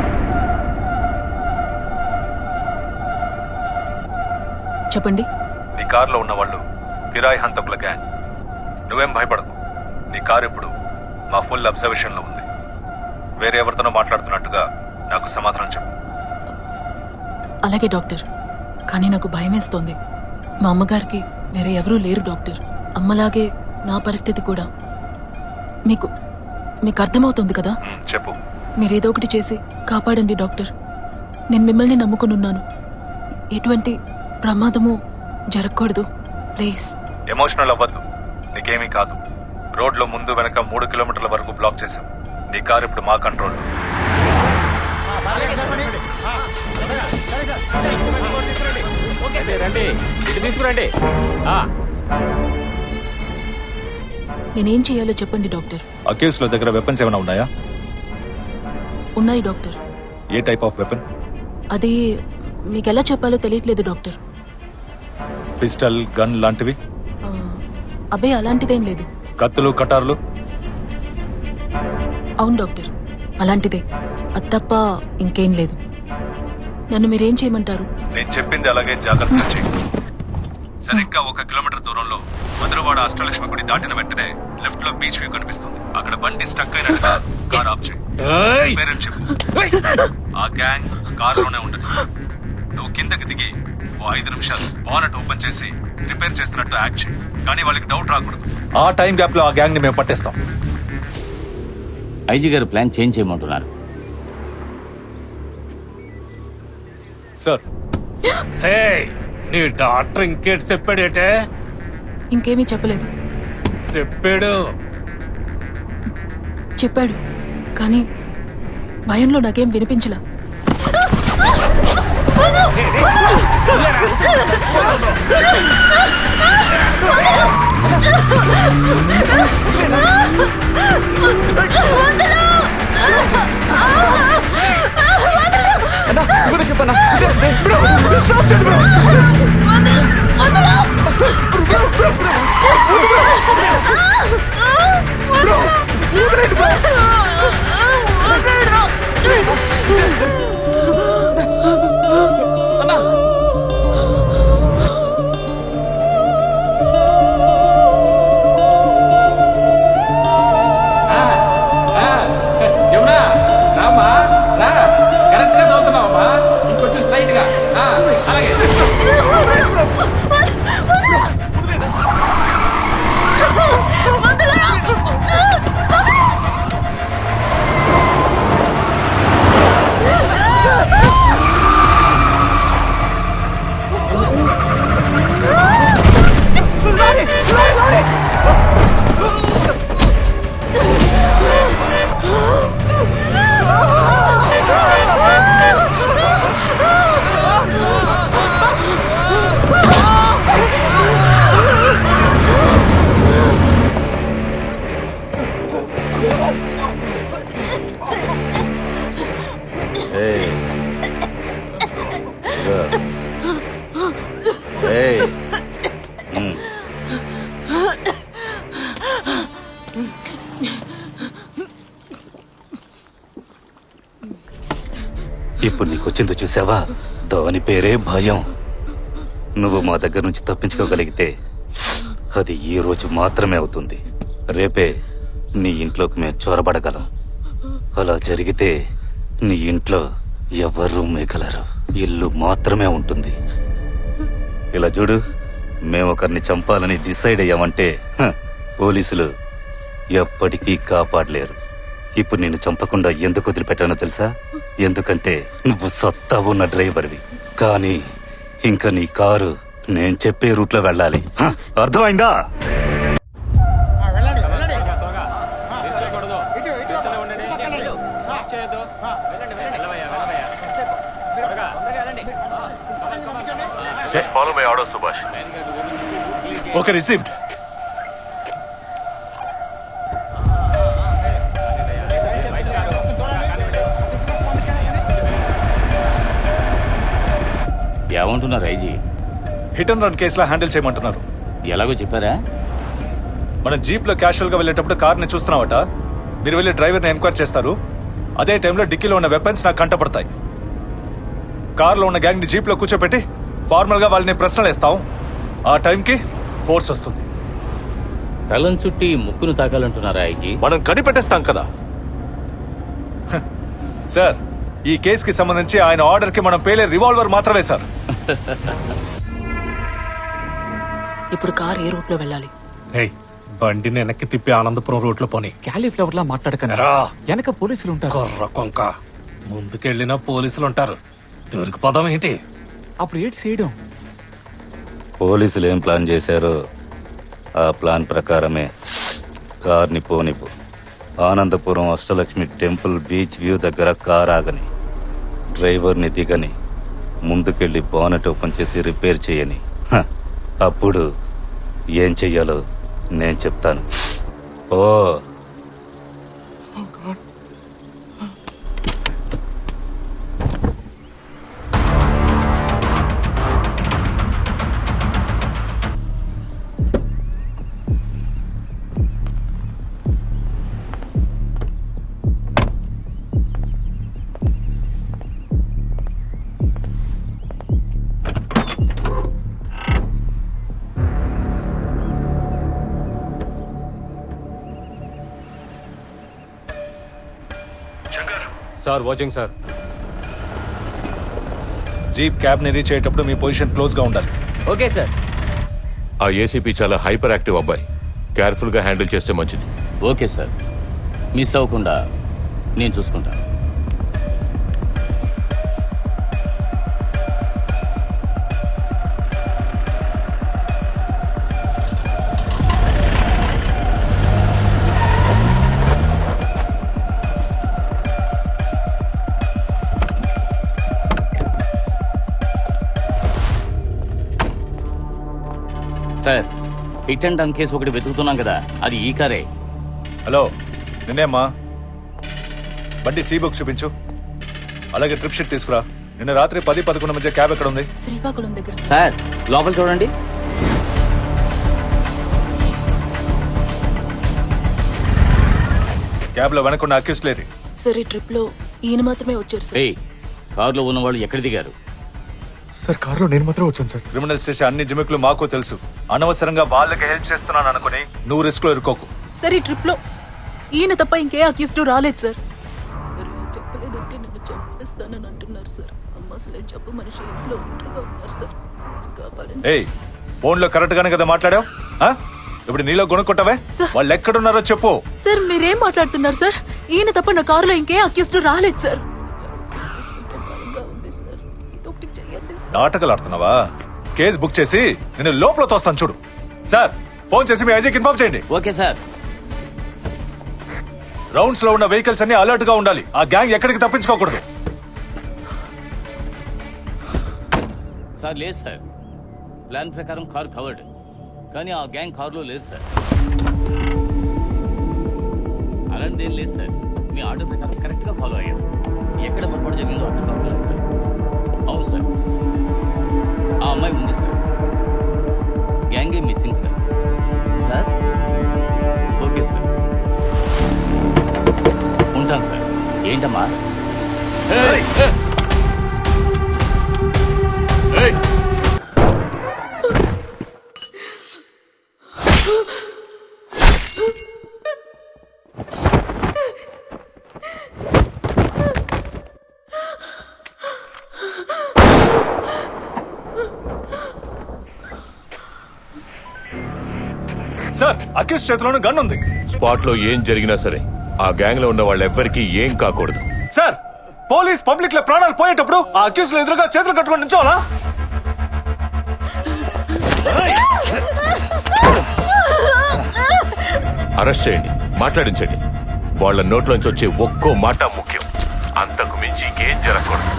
చెప్పండి. నీ కారులో ఉన్న వాళ్ళు కిరాయి హంతకుల గ్యాంగ్. నువ్వేం భయపడకు. నీ కారు ఇప్పుడు మా ఫుల్ అబ్జర్వేషన్ లో ఉంది. వేరే ఎవరితోనో మాట్లాడుతున్నట్టుగా నాకు సమాధానం చెప్పు. అలాగే డాక్టర్. కానీ నాకు భయమేస్తోంది. మా అమ్మగారికి వేరే ఎవరూ లేరు డాక్టర్. అమ్మలాగే నా పరిస్థితి కూడా. మీకు అర్థమవుతుంది కదా? చెప్పు. మీరేదో ఒకటి చేసి కాపాడండి డాక్టర్. నేను మిమ్మల్ని నమ్ముకునున్నాను. ఎటువంటి ప్రమాదము జరగకూడదు ప్లీజ్. ఎమోషనల్ అవ్వద్దు. నీకేమీ కాదు. రోడ్లో ముందు వెనక 3 కిలోమీటర్ల వరకు బ్లాక్ చేశాం. నీ కారు ఇప్పుడు మా కంట్రోల్లో. తీసుకురండి. నేనేం చేయాలో చెప్పండి డాక్టర్. ఆ కేసులో దగ్గర వెపన్స్ ఏమైనా ఉన్నాయా? ఉన్నాయి doctor. A type of weapon? అది మీకెలా చెప్పాలో తెలియట్లేదు డాక్టర్. పిస్టల్, గన్ లాంటివి? అబ్బే అలాంటిదేం లేదు. కత్తులు, కటార్లు? అవును డాక్టర్, అలాంటిదే. అది తప్ప ఇంకేం లేదు. నన్ను మీరేం చేయమంటారు? నేను చెప్పింది అలాగే జాగ్రత్తగా చేయి. సరిగ్గా 1 కిలోమీటర్ దూరంలో మధురవాడ అష్టలక్ష్మి గుడి దాటిన వెంటనే లెఫ్ట్ లో బీచ్ వ్యూ కనిపిస్తుంది. అక్కడ బండి స్టక్ అయినట్టుగా కార్ ఆఫ్ చేయి. పేరెంట్ చెప్పు. ఆ గ్యాంగ్ కారులోనే ఉండదు. నువ్వు కిందకి దిగి 5 నిమిషాలు బానెట్ ఓపెన్ చేసి రిపేర్ చేస్తున్నట్టు యాక్ట్ చేయి. కానీ వాళ్ళకి డౌట్ రాకూడదు. ఆ టైం గ్యాప్ లో ఆ గ్యాంగ్ ని మేము పట్టేస్తాం. ఐజీ గారు ప్లాన్ చేంజ్ చేయమంటున్నారు. సార్, నీ డాక్టర్ ఇంకేటి చెప్పాడేటే? ఇంకేమీ చెప్పలేదు. చెప్పాడు కానీ భయంలో నాకేం వినిపించలా. చెప్పనా ఇప్పుడు నీకు వచ్చిందో చూసావా, దాని పేరే భయం. నువ్వు మా దగ్గర నుంచి తప్పించుకోగలిగితే అది ఈ రోజు మాత్రమే అవుతుంది. రేపే నీ ఇంట్లోకి మేము చొరబడగలం. అలా జరిగితే నీ ఇంట్లో ఎవరూ మిగలరు, ఇల్లు మాత్రమే ఉంటుంది. ఇలా చూడు, మేము ఒకరిని చంపాలని డిసైడ్ అయ్యామంటే పోలీసులు ఎప్పటికీ కాపాడలేరు. ఇప్పుడు నిన్ను చంపకుండా ఎందుకు వదిలిపెట్టానో తెలుసా? ఎందుకంటే నువ్వు సత్తా ఉన్న డ్రైవర్వి. కానీ ఇంకా నీ కారు నేను చెప్పే రూట్లో వెళ్ళాలి. అర్థమైందా? Follow my order, Subhash. Okay, received. ఏమంటున్నారు ఐజీ? హిట్ అండ్ రన్ కేసులా హ్యాండిల్ చేయమంటున్నారు. ఎలాగో చెప్పారా? మన జీప్ లో క్యాషువల్ గా వెళ్ళేటప్పుడు కార్ ని చూస్తున్నావట. మీరు వెళ్ళి డ్రైవర్ ని ఎంక్వైరీ చేస్తారు. అదే టైంలో డిక్కీలో ఉన్న వెపన్స్ నాకు కంటపడతాయి. కార్ లో ఉన్న గ్యాంగ్ ని జీప్ లో కూర్చోపెట్టి ఫార్మల్ గా వాళ్ళని ప్రశ్నలు వేస్తాం. ఆ టైంకి ఫోర్స్ వస్తుంది. తలం చుట్టి ముక్కును తాకాలంటున్నారా ఐజీ? మనం కనిపెట్టేస్తాం కదా సార్. ఈ కేసుకి సంబంధించి ఆయన ఆర్డర్ కి మనం పేలే రివాల్వర్ మాత్రమే సార్. ఇప్పుడు కార్ ఏ రూట్ లో వెళ్ళాలి? బండిని వెనక్కి తిప్పి ఆనందపురం రూట్ లో పోనీ. క్యాలీఫ్లవర్ లా మాట్లాడకరా, వెనక పోలీసులు ఉంటారు. కొర్ర కొంక, ముందుకెళ్ళినా పోలీసులు ఉంటారు. దొరికిపోదాం ఏంటి? అప్పుడు ఏంటి చేయడం? పోలీసులు ఏం ప్లాన్ చేశారో ఆ ప్లాన్ ప్రకారమే కార్ని పోనిపు. Anandapuram Ashtalakshmi temple beach view దగ్గర కార్ ఆగని, డ్రైవర్ని దిగని, ముందుకెళ్ళి బానెట్ ఓపెన్ చేసి రిపేర్ చేయని. అప్పుడు ఏం చెయ్యాలో నేను చెప్తాను. ఓ sir, watching sir. Jeep cab ని రీచ్ అయ్యేటప్పుడు మీ పొజిషన్ క్లోజ్ గా ఉండాలి. Okay sir. ఆ ఏసీపీ చాలా హైపర్ యాక్టివ్ అబ్బాయి. కేర్ఫుల్ గా హ్యాండిల్ చేస్తే మంచిది. ఓకే సార్, మిస్ అవ్వకుండా నేను చూసుకుంటాను. Sir, hit and run case ఒకటి వెతుకుతున్నాం కదా, అది ఈ కారే. హలో, నిన్నేమ్మా? బండి సీ బుక్ చూపించు. అలాగే ట్రిప్ షీట్ తీసుకురా. నిన్న రాత్రి 10-11 మధ్య క్యాబ్ ఎక్కడ ఉంది? శ్రీకాకుళం దగ్గర. సార్, లోపల చూడండి. క్యాబ్ లో వెనకున్న అక్యూస్ లేరు. సార్, ఈ ట్రిప్ లో ఈయన మాత్రమే వచ్చారు సార్. కారులో ఉన్న వాళ్ళు ఎక్కడ దిగారు? సార్, కారులో నేను మాత్రం వచ్చాను సార్. క్రిమినల్ చేసే అన్ని జిమిక్లు మాకు తెలుసు. అనవసరంగా వాళ్ళకి హెల్ప్ చేస్తున్నాను అనుకుని నువ్వు రిస్క్ లో ఇరుకోకు. సార్, ఈ ట్రిప్ లో ఈయన తప్ప ఇంకే అక్యూస్డ్ రాలేదు సార్. సార్, ఇలా చెప్పలేదంటే నన్ను చంపేస్తానని అంటున్నారు సార్. అమ్మ అసలే జబ్బు మనిషి, ఇంట్లో ఒంటరిగా ఉన్నారు సార్. కాపాడండి. ఏయ్, ఫోన్ లో కరెక్ట్ గానే కదా మాట్లాడావు? ఇప్పుడు నీలో గుణకొట్టవే. వాళ్ళు ఎక్కడున్నారో చెప్పు. సార్, మీరేం మాట్లాడుతున్నారు సార్? ఈయన తప్ప నా కారులో ఇంకే అక్యూస్డ్ రాలేదు సార్. నాటకాలు ఆడుతున్నావా? కేసు బుక్ చేసి నేను లోపల తోస్తాను చూడు. సార్, ఫోన్ చేసి మీ ఐజీకి ఇన్ఫార్మ్ చేయండి. Okay sir. రౌండ్స్ లో ఉన్న వెహికల్స్ అన్ని అలర్ట్ గా ఉండాలి. ఆ గ్యాంగ్ ఎక్కడికి తప్పించుకోకూడదు. సార్, లేదు సార్. ప్లాన్ ప్రకారం కారు కవర్డ్, కానీ ఆ గ్యాంగ్ కారులో లేదు సార్. అలాంటిదేం లేదు సార్. మీ ఆర్డర్ ప్రకారం కరెక్ట్ గా ఫాలో అయ్యాం. ఎక్కడ పొరపాటు జరిగిందో అర్థం కావట్లేదు సార్. అవును సార్, ఆ అమ్మాయి ఉంది సార్. ఏంటమ్మా? సార్ అక్యూస్ చేతిలోనే గన్ ఉంది. స్పాట్ లో ఏం జరిగినా సరే ఆ గ్యాంగ్ లో ఉన్న వాళ్ళెవ్వరికీ ఏం కాకూడదు. సార్ పోలీస్ పబ్లిక్ లో ప్రాణాలు పోయేటప్పుడు ఆ అక్యూస్ లో ఎదురుగా చేతులు కట్టుకొని నిల్చోవాలా? అరెస్ట్ చేయండి, మాట్లాడించండి. వాళ్ళ నోట్లోంచి వచ్చే ఒక్కో మాట ముఖ్యం. అంతకు మించి ఇంకేం జరగకూడదు.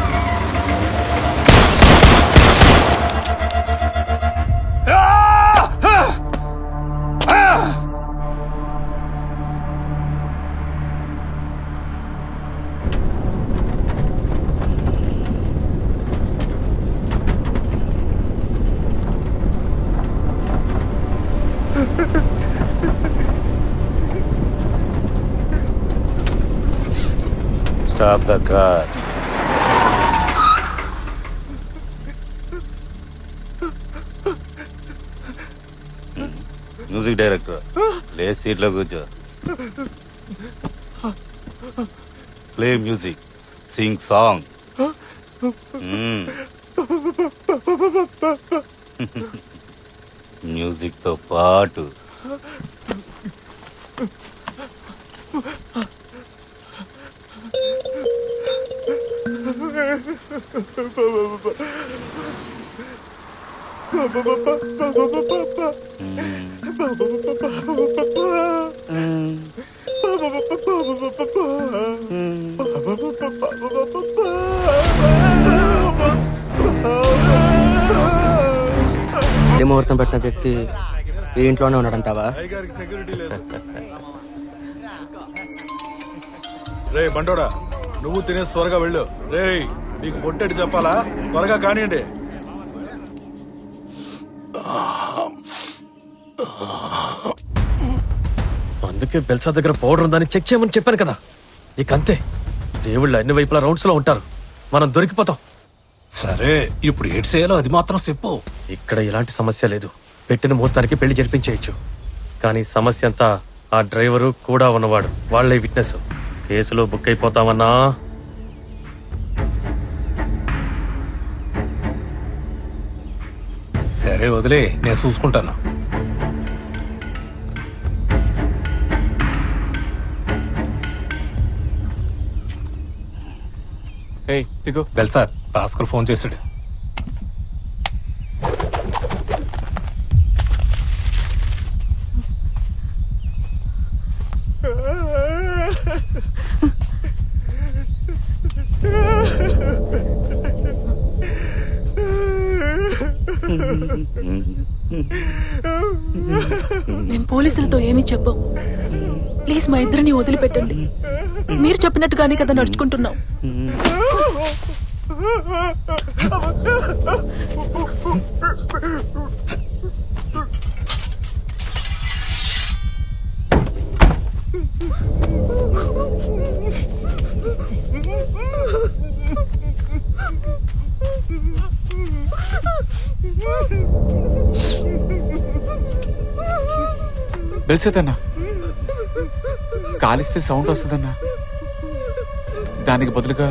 Stop the car. Music director లే సీట్లో కూర్చో. Play music, Singh song. Music తో పాటు ముహూర్తం పెట్టిన వ్యక్తి ఈ ఇంట్లోనే ఉన్నాడంటావా? రే బండోడా, నువ్వు తినేసి త్వరగా వెళ్ళు. రే నీకు బొట్టెటి చెప్పాలా? త్వరగా కానివ్వండి. అందుకే బెల్సా దగ్గర పౌడర్ ఉందని చెక్ చేయమని చెప్పాను కదా. ఇక అంతే, దేవుళ్ళు అన్ని వైపులా రౌండ్స్ లో ఉంటారు, మనం దొరికిపోతాం. సరే, ఇప్పుడు ఏడ్ చేయాలో అది మాత్రం చెప్పు. ఇక్కడ ఎలాంటి సమస్య లేదు. పెట్టిన ముహూర్తానికి పెళ్లి జరిపించేయచ్చు. కానీ సమస్య అంతా ఆ డ్రైవరు కూడా ఉన్నవాడు, వాళ్లే విట్నెస్. కేసులో బుక్ అయిపోతామన్నా. సరే వదిలే, నేను చూసుకుంటాను. వెల్ సార్, భాస్కర్ ఫోన్ చేశాడు. మేము పోలీసులతో ఏమీ చెప్పం. ప్లీజ్ మా ఇద్దరిని వదిలిపెట్టండి. మీరు చెప్పినట్టుగానే కదా నడుచుకుంటున్నాం. తెలిసేదన్నా, కాలిస్తే సౌండ్ వస్తుందన్నా. దానికి బదులుగా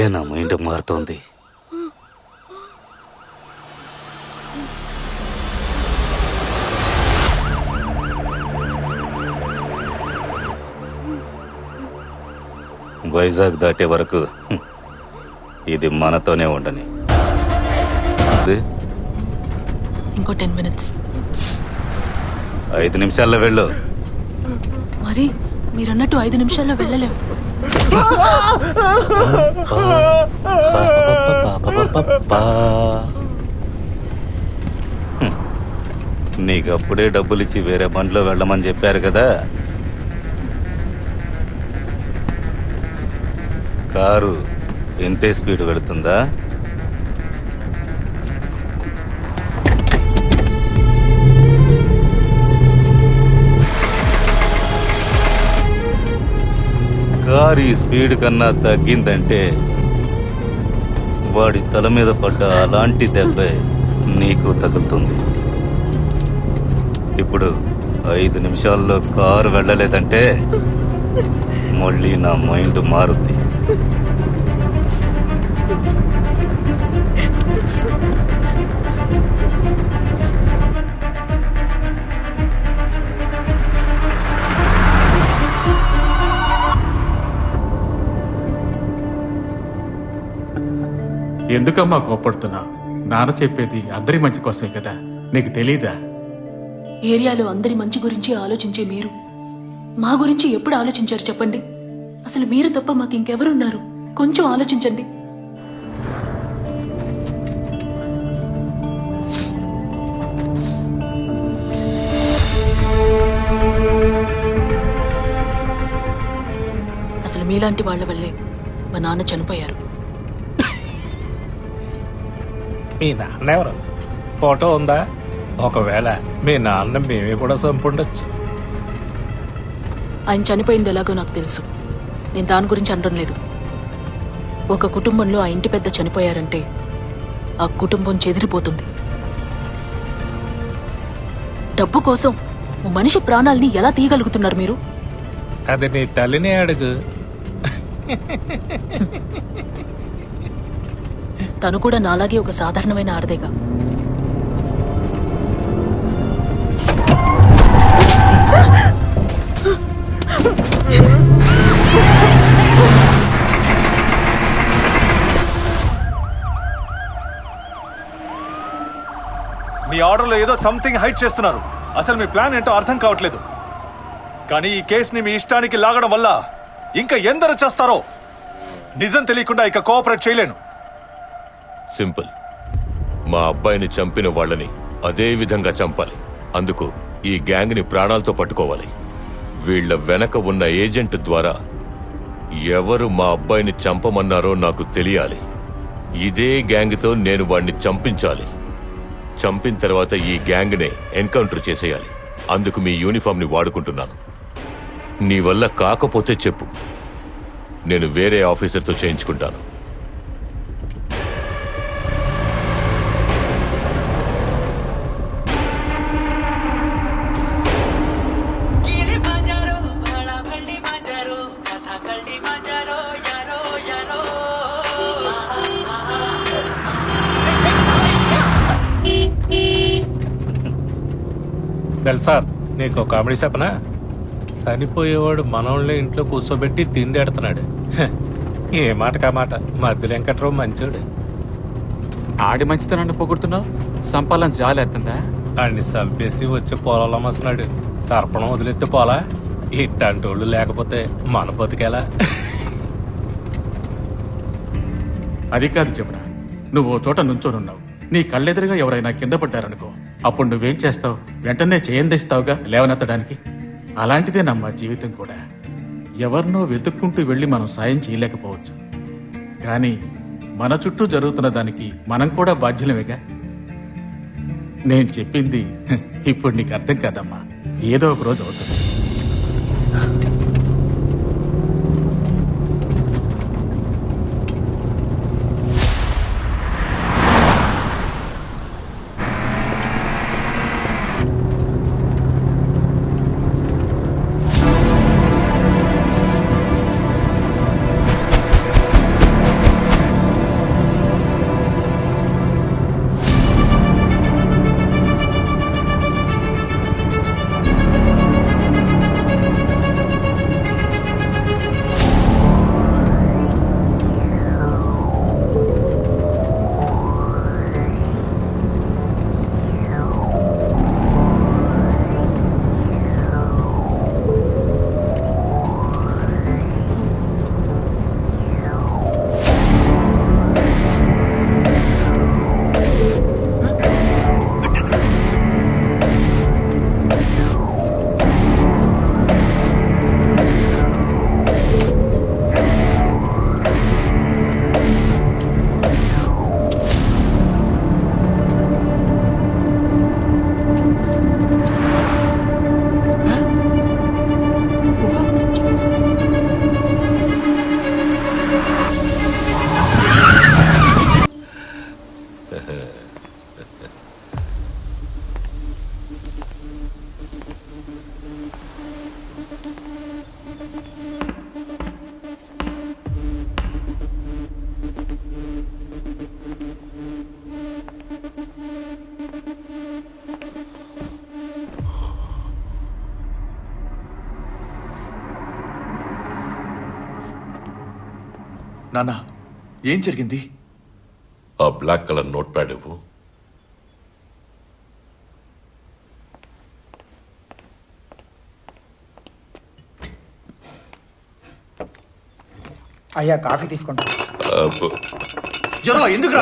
ఏనా మైండ్ మారుతోంది. వైజాగ్ దాటే వరకు ఇది మనతోనే ఉండని. ఇంకో 10 minutes. 5 నిమిషాల్లో వెళ్ళు. మరి మీరన్నట్టు 5 నిమిషాల్లో వెళ్ళలేం. నీకప్పుడే డబ్బులిచ్చి వేరే బండిలో వెళ్ళమని చెప్పారు కదా. కారు ఇంతే స్పీడ్ వెళుతుందా? కారు ఈ స్పీడ్ కన్నా తగ్గిందంటే వాడి తల మీద పడ్డ అలాంటి దెబ్బే నీకు తగులుతుంది. ఇప్పుడు 5 నిమిషాల్లో కారు వెళ్ళలేదంటే మళ్ళీ నా మైండ్ మారుద్ది. ఎందుకమ్మా కోపడుతున్నావు? నాన్న చెప్పేది అందరి మంచి కోసమే కదా, నీకు తెలీదా? ఏరియాలో అందరి మంచి గురించి ఆలోచించే మీరు మా గురించి ఎప్పుడు ఆలోచించారు చెప్పండి? అసలు మీరు తప్ప మాకు ఇంకెవరున్నారు? కొంచెం ఆలోచించండి. అసలు మీలాంటి వాళ్ళ వల్లే మా నాన్న చనిపోయారు. మీ నాన్న ఎవరు? ఫోటో ఉందా? ఒకవేళ మీ నాన్న మేమే కూడా చంపుండొచ్చు. ఆయన చనిపోయింది ఎలాగో నాకు తెలుసు. నేను దాని గురించి అనడం లేదు. ఒక కుటుంబంలో ఆ ఇంటి పెద్ద చనిపోయారంటే ఆ కుటుంబం చెదిరిపోతుంది. డబ్బు కోసం ఓ మనిషి ప్రాణాల్ని ఎలా తీయగలుగుతున్నారు మీరు? అది నీ తల్లిని అడుగు. తను కూడా నాలాగే ఒక సాధారణమైన ఆడదేగా. మీ ఆర్డర్లో ఏదో సంథింగ్ హైడ్ చేస్తున్నారు. అసలు మీ ప్లాన్ ఏంటో అర్థం కావట్లేదు. కానీ ఈ కేసుని మీ ఇష్టానికి లాగడం వల్ల ఇంకా ఎందరు చేస్తారో నిజం తెలియకుండా ఇక కోఆపరేట్ చేయలేను. సింపుల్. మా అబ్బాయిని చంపిన వాళ్ళని అదే విధంగా చంపాలి. అందుకు ఈ గ్యాంగ్ ని ప్రాణాలతో పట్టుకోవాలి. వీళ్ల వెనక ఉన్న ఏజెంట్ ద్వారా ఎవరు మా అబ్బాయిని చంపమన్నారో నాకు తెలియాలి. ఇదే గ్యాంగ్ తో నేను వాడిని చంపించాలి. చంపిన తర్వాత ఈ గ్యాంగ్ నే ఎన్కౌంటర్ చేసేయాలి. అందుకు మీ యూనిఫామ్ ని వాడుకుంటున్నాను. నీ వల్ల కాకపోతే చెప్పు, నేను వేరే ఆఫీసర్తో చేయించుకుంటాను. సార్, నీకు ఒక కామెడీ చెప్పనా? చనిపోయేవాడు మనోళ్ళే ఇంట్లో కూర్చోబెట్టి తిండి ఎడుతున్నాడు. ఏ మాట మాట మధ్య వెంకట్రావు మంచోడు. ఆడి మంచితనాన్ని పొగుడుతున్నావు, సంపాలని జాలేస్తుందా? అన్ని చంపేసి వచ్చి పొలాలు అమ్మస్తున్నాడు. తర్పణం వదిలేస్తే పోలా? ఇట్టంటోళ్ళు లేకపోతే మన బతికేలా? అది కాదు జమున, నువ్వు చోట నుంచోనున్నావు. నీ కళ్ళెదురుగా ఎవరైనా కింద పడ్డారనుకో, అప్పుడు నువ్వేం చేస్తావు? వెంటనే చేయందిస్తావుగా లేవనెత్తడానికి. అలాంటిదే నమ్మ జీవితం కూడా. ఎవరినో వెతుక్కుంటూ వెళ్ళి మనం సాయం చేయలేకపోవచ్చు, కానీ మన చుట్టూ జరుగుతున్న దానికి మనం కూడా బాధ్యులమేగా. నేను చెప్పింది ఇప్పుడు నీకు అర్థం కాదమ్మా, ఏదో ఒక రోజు అవుతుంది. నాన్న ఏం జరిగింది? ఆ బ్లాక్ కలర్ నోట్ ప్యాడ్ ఇవ్వు. అయ్యా కాఫీ తీసుకుంటా. ఎందుకు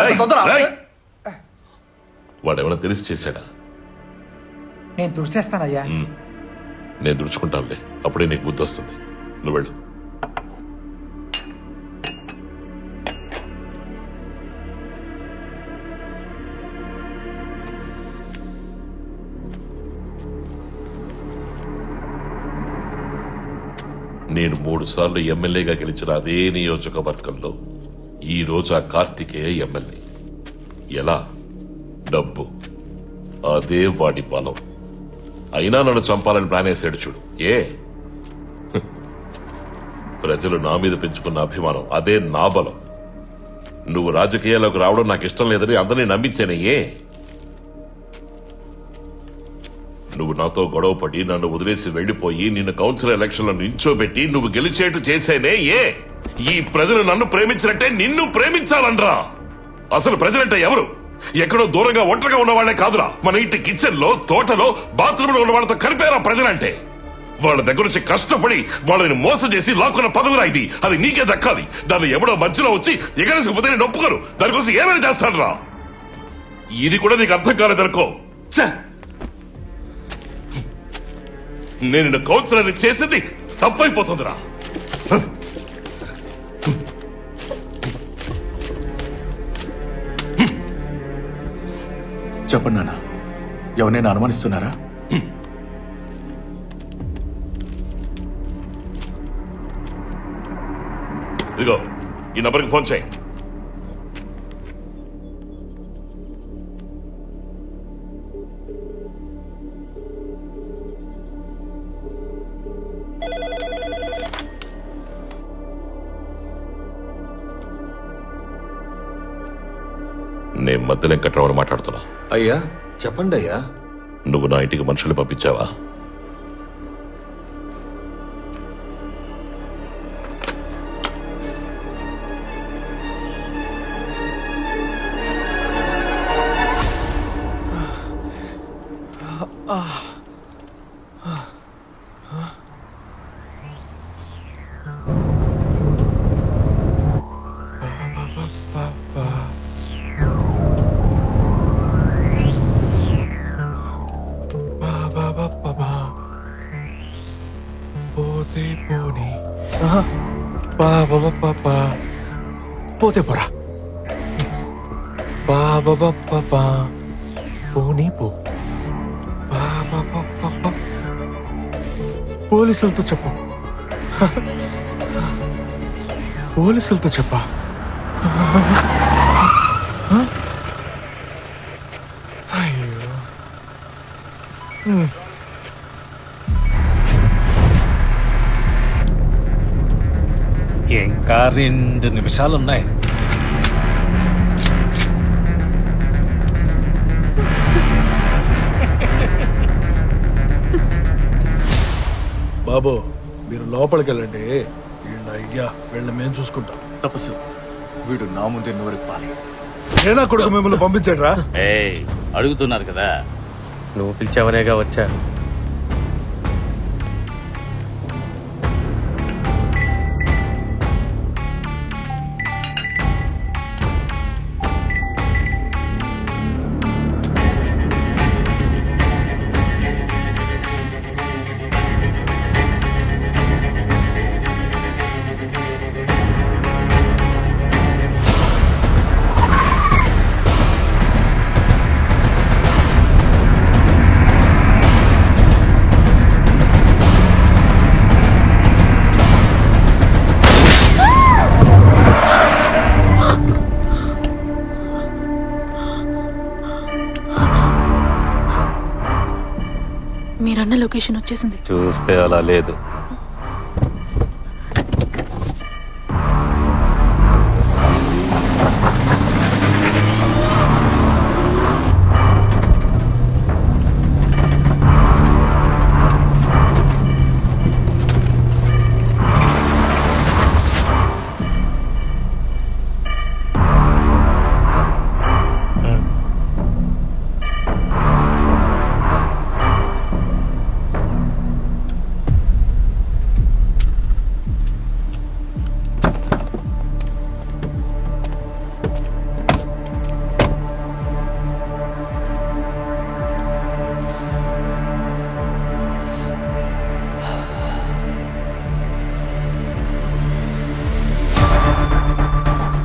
వాడేమైనా తెలిసి చేశాడా? నేను తుడిచేస్తానయ్యా. నేను దుడుచుకుంటానులే, అప్పుడే నీకు బుద్ధి వస్తుంది. నువ్వు వెళ్ళు. నేను 3 సార్లు ఎమ్మెల్యేగా గెలిచిన అదే నియోజకవర్గంలో ఈ రోజు ఆ కార్తికేయ ఎమ్మెల్యే. ఎలా? డబ్బు, అదే వాడి బలం. అయినా నన్ను చంపాలని ప్లాన్ వేసాడు చూడు. ఏ ప్రజలు నా మీద పెంచుకున్న అభిమానం, అదే నా బలం. నువ్వు రాజకీయాల్లోకి రావడం నాకు ఇష్టం లేదని అందరినీ నమ్మించానే. నువ్వు నాతో గొడవ పడి నన్ను వదిలేసి వెళ్లిపోయి నిన్ను కౌన్సిల్ ఎలక్షన్ లో నించోబెట్టి నువ్వు గెలిచేట్టు చేసేనే. ఈ ప్రజలు నన్ను ప్రేమించినట్టే నిన్ను ప్రేమించాలనరా. అసలు ప్రజలంటే ఎవరు? ఎక్కడో దూరంగా ఒంటరిగా ఉన్న వాళ్లే కాదురా. మన ఇంటి కిచెన్ లో, తోటలో, బాత్రూమ్ లో ఉన్న వాళ్ళతో కలిపేరా ప్రజలంటే. వాళ్ళ దగ్గర నుంచి కష్టపడి వాళ్ళని మోసం చేసి లాక్కున్న పదవిరా ఇది. అది నీకే దక్కాలి. దాన్ని ఎవడో మధ్యలో వచ్చి ఎగరేసుకుపోతే నేను ఒప్పుకోను. దానికోసం ఏమైనా చేస్తానరా. ఇది కూడా నీకు అర్థం కాలేదనుకో. నేను కౌన్సిలర్ని చేసింది తప్పైపోతుందిరా. చెప్పండి నాన్న, ఎవరైనా అనుమానిస్తున్నారా? ఇదిగో ఈ నంబర్కి ఫోన్ చేయి. నేను మధ్య వెంకట్రావుని మాట్లాడుతున్నా. అయ్యా చెప్పండి అయ్యా. నువ్వు నా ఇంటికి మనుషులు పంపించావా? పోతే పోరా. పోనీ పో. పోలీసులతో చెప్పు. పోలీసులతో చెప్పా. అయ్యో. ఇంకా 2 నిమిషాలున్నాయి. బాబు మీరు లోపలికి వెళ్ళండి. అయ్యా వీళ్ళ మేము చూసుకుంటాం. తపస్సు, వీడు నా ముందే నోరెప్పాలి. ఏనా కొడుకు మిమ్మల్ని పంపించాడు రా. అడుగుతున్నారు కదా. నువ్వు పిలిచావనేగా వచ్చా. మీరన్న లొకేషన్ వచ్చేసింది. చూస్తే అలా లేదు.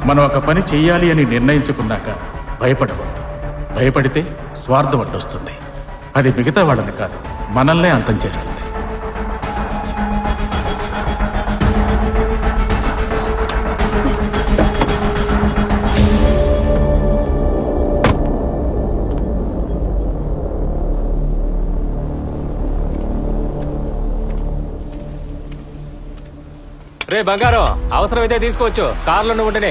మనం ఒక పని చెయ్యాలి అని నిర్ణయించుకున్నాక భయపడకూడదు. భయపడితే స్వార్థం అడ్డొస్తుంది. అది మిగతా వాళ్ళని కాదు, మనల్నే అంతం చేస్తుంది. రే బంగారం, అవసరమైతే తీసుకోవచ్చు, కార్లో ఉంటేనే.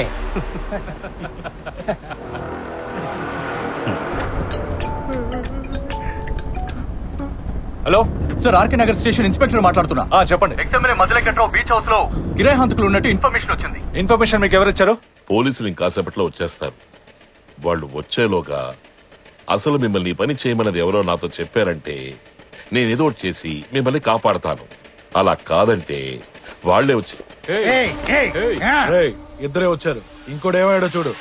Hello sir, RK Nagar station inspector మాట్లాడుతున్నా. చెప్పండి. ఎక్స్ఎంఎల్ఏ మధ్యలో బీచ్ హౌస్ లో కిరాయి హంతకులు ఉన్నట్టు ఇన్ఫర్మేషన్ వచ్చింది. ఇన్ఫర్మేషన్ మీకు ఎవరిచ్చారు? పోలీసులు ఇంకాసేపట్లో వచ్చేస్తారు. వాళ్ళు వచ్చేలోగా అసలు మిమ్మల్ని ఈ పని చేయమన్నది ఎవరో నాతో చెప్పారంటే నేనేదో ఒకటి చేసి మిమ్మల్ని కాపాడతాను. అలా కాదంటే వాళ్లే వచ్చి ఇద్దరే వచ్చారు, ఇంకోటేమయ్యాడో చూడు.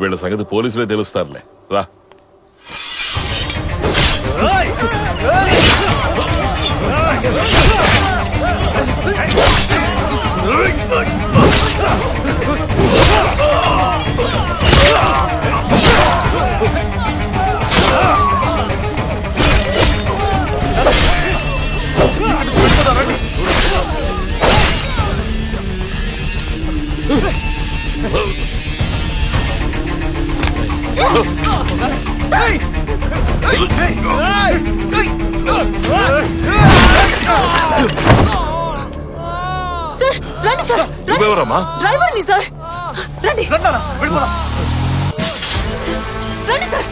వీళ్ళ సంగతి పోలీసులే తెలుస్తారులే. రా. సార్ రండి సార్, నువ్వెవరమ్మా? డ్రైవర్ని సార్. రండి రండి సార్.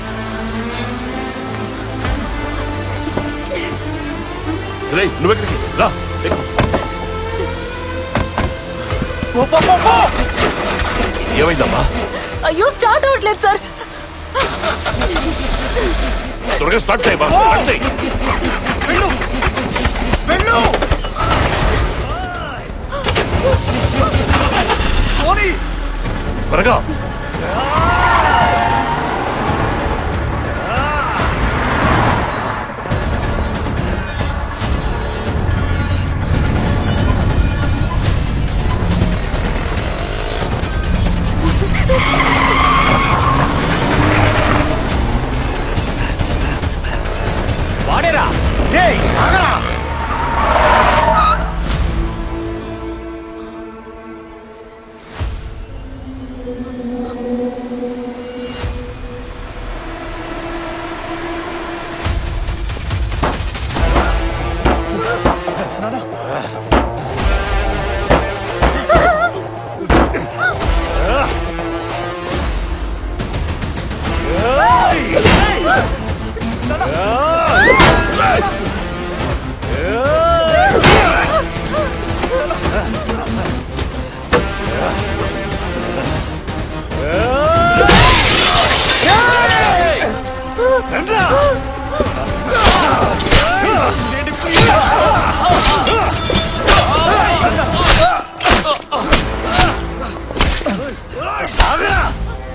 రేయ్, నువ్వెక్కడికి రా. ఏమైందమ్మా? అయ్యో స్టార్ట్ అవ్వట్లేదు సార్. త్వరగా స్టార్ట్ చేయి బా. స్టార్ట్ చేయి. త్వరగా. వాడేరా.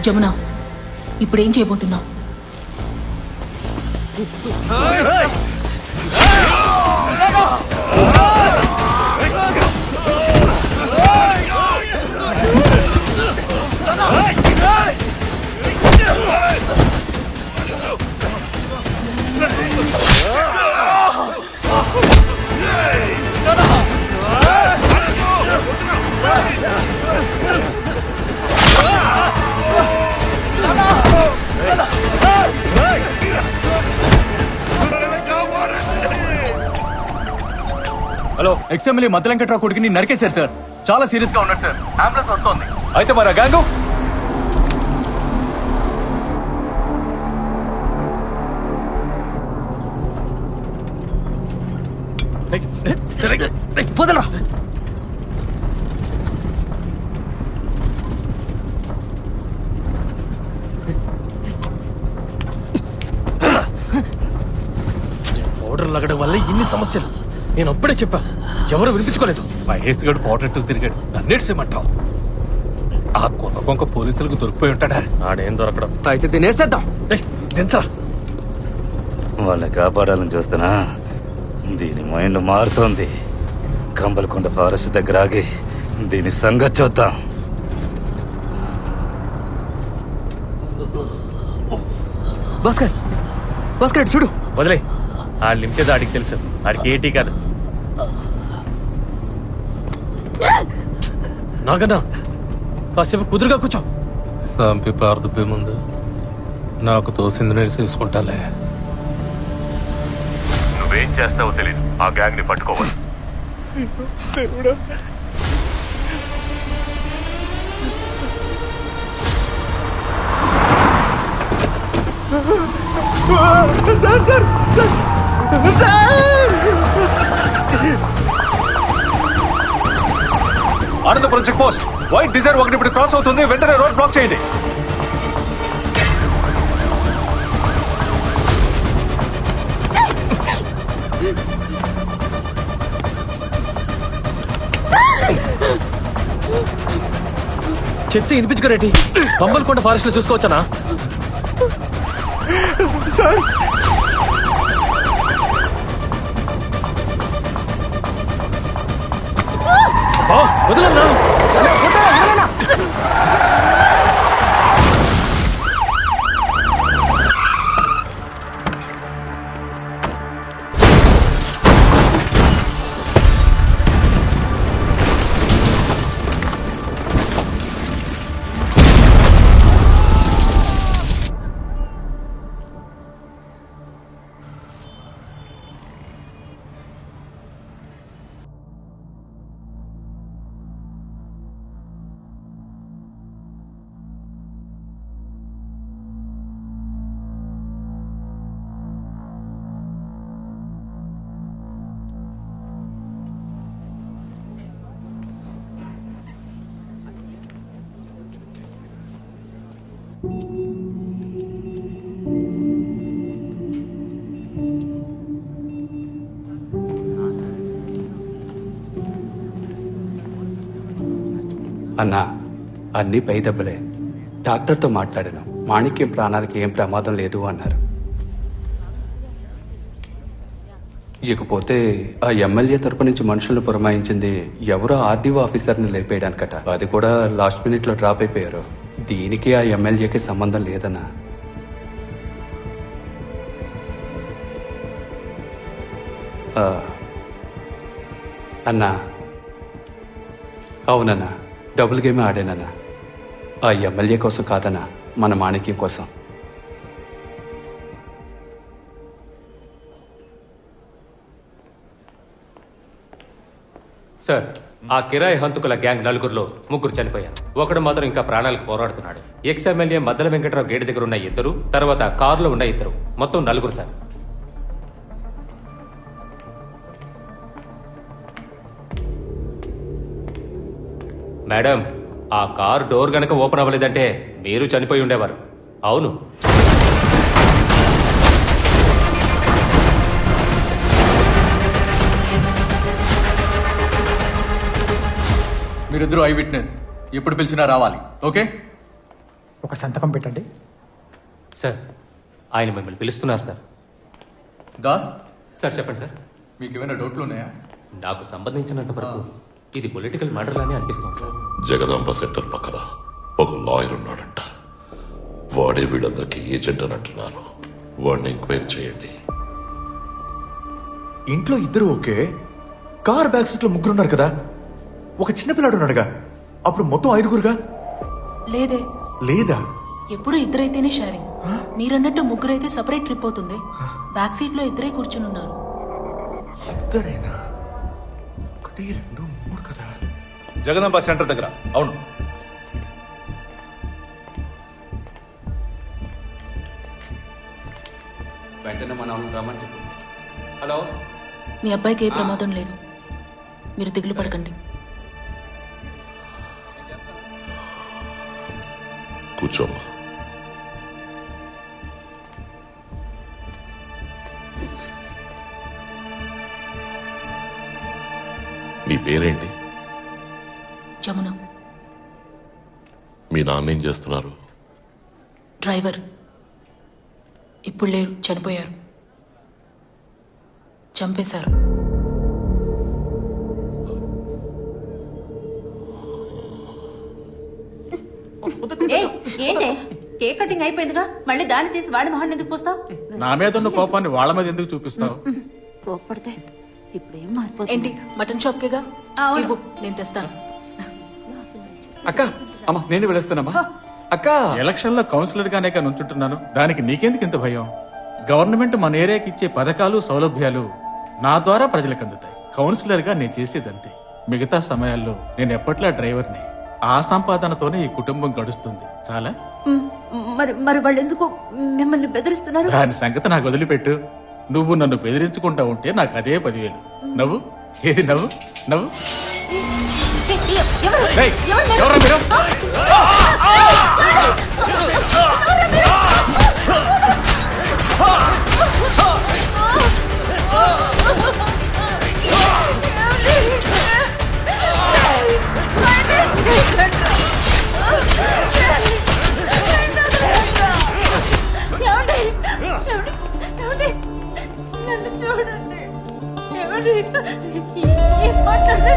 జమున, ఇప్పుడేం చేయబోతున్నావు? హలో, ఎక్స్ఎమ్మెల్యే మద్దెలంకట్రావు కొడుకుని నరికేశారు సార్. చాలా సీరియస్ గా ఉన్నాడు సార్. అంబులెన్స్ వస్తోంది. అయితే మరి గ్యాంగు వదలరా. వల్ల ఇన్ని సమస్యలు. నేను అప్పుడే చెప్పా, ఎవరు వినిపించుకోలేదు. మహేష్ గడు కోటట్టు తిరిగాడు, నన్నేడ్సేమంటావు? ఆ కొనకొంక పోలీసులకు దొరికిపోయి ఉంటాడా? ఆడేం దొరకడం. అయితే తినేసేద్దాం. దించరా. వాళ్ళని కాపాడాలని చూస్తున్నా దీని మైండ్ మారుతోంది. కంబలకొండ ఫారెస్ట్ దగ్గర ఆగి దీని సంగతి చూద్దాం. భాస్కర్, భాస్కర్ చూడు. వదిలే, ఆ లిమిటేది ఆడికి తెలుసు. ఆడికి ఏటీ కాదు. నాగన్నా, కాసేపు కుదురుగా కూర్చో. సంపి పారదుబ్బే ముందు నాకు తోసింది నేను చూసుకుంటాలే. నువ్వేం చేస్తావో తెలీదు, ఆ గ్యాంగ్ ని పట్టుకోవాలి. Anandapuram check post white Dzire ఒకటి ఇప్పుడు క్రాస్ అవుతుంది. వెంటనే రోడ్ బ్లాక్ చేయండి. చెప్తే వినిపించుకోరేటి? కంబలకొండ ఫారెస్ట్ లో చూసుకోవచ్చానా? వదలన్నా. అన్నా, అన్నీ పై దెబ్బలే. డాక్టర్తో మాట్లాడాను. మాణిక్యం ప్రాణానికి ఏం ప్రమాదం లేదు అన్నారు. ఇకపోతే ఆ ఎమ్మెల్యే తరపు నుంచి మనుషులను పురమాయించింది ఎవరో ఆర్డీఓ ఆఫీసర్ని లేపేయడానికట. అది కూడా లాస్ట్ మినిట్లో డ్రాప్ అయిపోయారు. దీనికి ఆ ఎమ్మెల్యేకి సంబంధం లేదన్నా. అన్నా, అవునన్నా, డబుల్ గేమే ఆడానన్నా. ఆ ఎమ్మెల్యే కోసం కాదన్నా, మన మాణిక్యం కోసం. సార్, ఆ కిరాయి హంతకుల గ్యాంగ్ నలుగురిలో ముగ్గురు చనిపోయారు. ఒకడు మాత్రం ఇంకా ప్రాణాలకు పోరాడుతున్నాడు. Ex MLA Maddala Venkatarao gate దగ్గర ఉన్న ఇద్దరు, తర్వాత కారులో ఉన్న ఇద్దరు, మొత్తం నలుగురు సార్. మేడం, ఆ కార్ డోర్ గనక ఓపెన్ అవ్వలేదంటే మీరు చనిపోయి ఉండేవారు. అవును. మీరిద్దరూ ఐ విట్నెస్. ఎప్పుడు పిలిచినా రావాలి. ఓకే? ఒక సంతకం పెట్టండి. సార్, ఆయన మిమ్మల్ని పిలుస్తున్నారు సార్. దాస్ సార్, చెప్పండి సార్. మీకు ఏమైనా డౌట్లు ఉన్నాయా? నాకు సంబంధించినంత వరకు ఇది పొలిటికల్ మ్యాటర్ లానే అనిపిస్తుంది సార్. జగదాంబ సెంటర్ పక్కన ఒక లాయర్ ఉన్నాడంట. వాడే వీళ్ళందరికీ ఏజెంట్ అని అంటున్నారు. వాడిని ఎంక్వైరీ చేయండి. ఇంట్లో ఇద్దరు ఓకే, కార్ బ్యాక్ సీట్ లో ముగ్గురున్నారు కదా, ఒక చిన్నపిల్లాడు ఉన్నాడుగా, అప్పుడు మొత్తం 5గురుగా లేదే. లేదా? ఎప్పుడు ఇద్దరైతేనే షేరింగ్. మీరన్నట్టు ముగ్గురైతే సపరేట్ ట్రిప్ అవుతుంది. బ్యాక్ సీట్ లో ఇద్దరే కూర్చుని ఉన్నారు. ఇద్దరేనా? 1, 2, 3 కదా. జగదాంబ సెంటర్ దగ్గర. అవును. వెంటనే మన రమ్మని చెప్పు. హలో, మీ అబ్బాయికి ఏ ప్రమాదం లేదు, మీరు దిగులు పడకండి. కూర్చోమ్మా. నీ పేరేంటి? జమున. మీ నాన్న ఏం చేస్తున్నారు? డ్రైవర్. ఇప్పుడు లేరు, చనిపోయారు. చంపేశారు. ఏంటే కేక్ కటింగ్ అయిపోయిందిగా, మళ్ళీ దాన్ని తీసి వాడి మొహాన్ని ఎందుకు పోస్తావు? నా మీద ఉన్న కోపాన్ని వాళ్ళ మీద ఎందుకు చూపిస్తావు? కోప్పడితే ఇప్పుడు ఏం మారిపోతుంది? ఏంటి మటన్ షాప్ కేగా? ఇవ్వు, నేను తెస్తాను. అక్క అమ్మ నేను వెళ్ళొస్తానమ్మా. అక్క ఎలక్షన్ లో కౌన్సిలర్ గానే నుంచుంటున్నాను, దానికి నీకెందుకు ఇంత భయం? గవర్నమెంట్ మన ఏరియాకి ఇచ్చే పథకాలు సౌలభ్యాలు నా ద్వారా ప్రజలకు అందుతాయి. కౌన్సిలర్ గా నేను చేసేదంతే. మిగతా సమయాల్లో నేను ఎప్పట్లా డ్రైవర్ని. ఆ సంపాదనతోనే ఈ కుటుంబం గడుస్తుంది. చాలా. మరి వాళ్ళు ఎందుకు మిమ్మల్ని బెదిరిస్తున్నారు? దాని సంగతి నాకు వదిలిపెట్టు. నువ్వు నన్ను బెదిరించుకుంటా ఉంటే నాకు అదే 10,000. నవ్వు, ఏది నవ్వు, నవ్వు. ఏయ్, ఎవరా మీరు? నన్ను చూడండి. ఏం మాట్లాడే?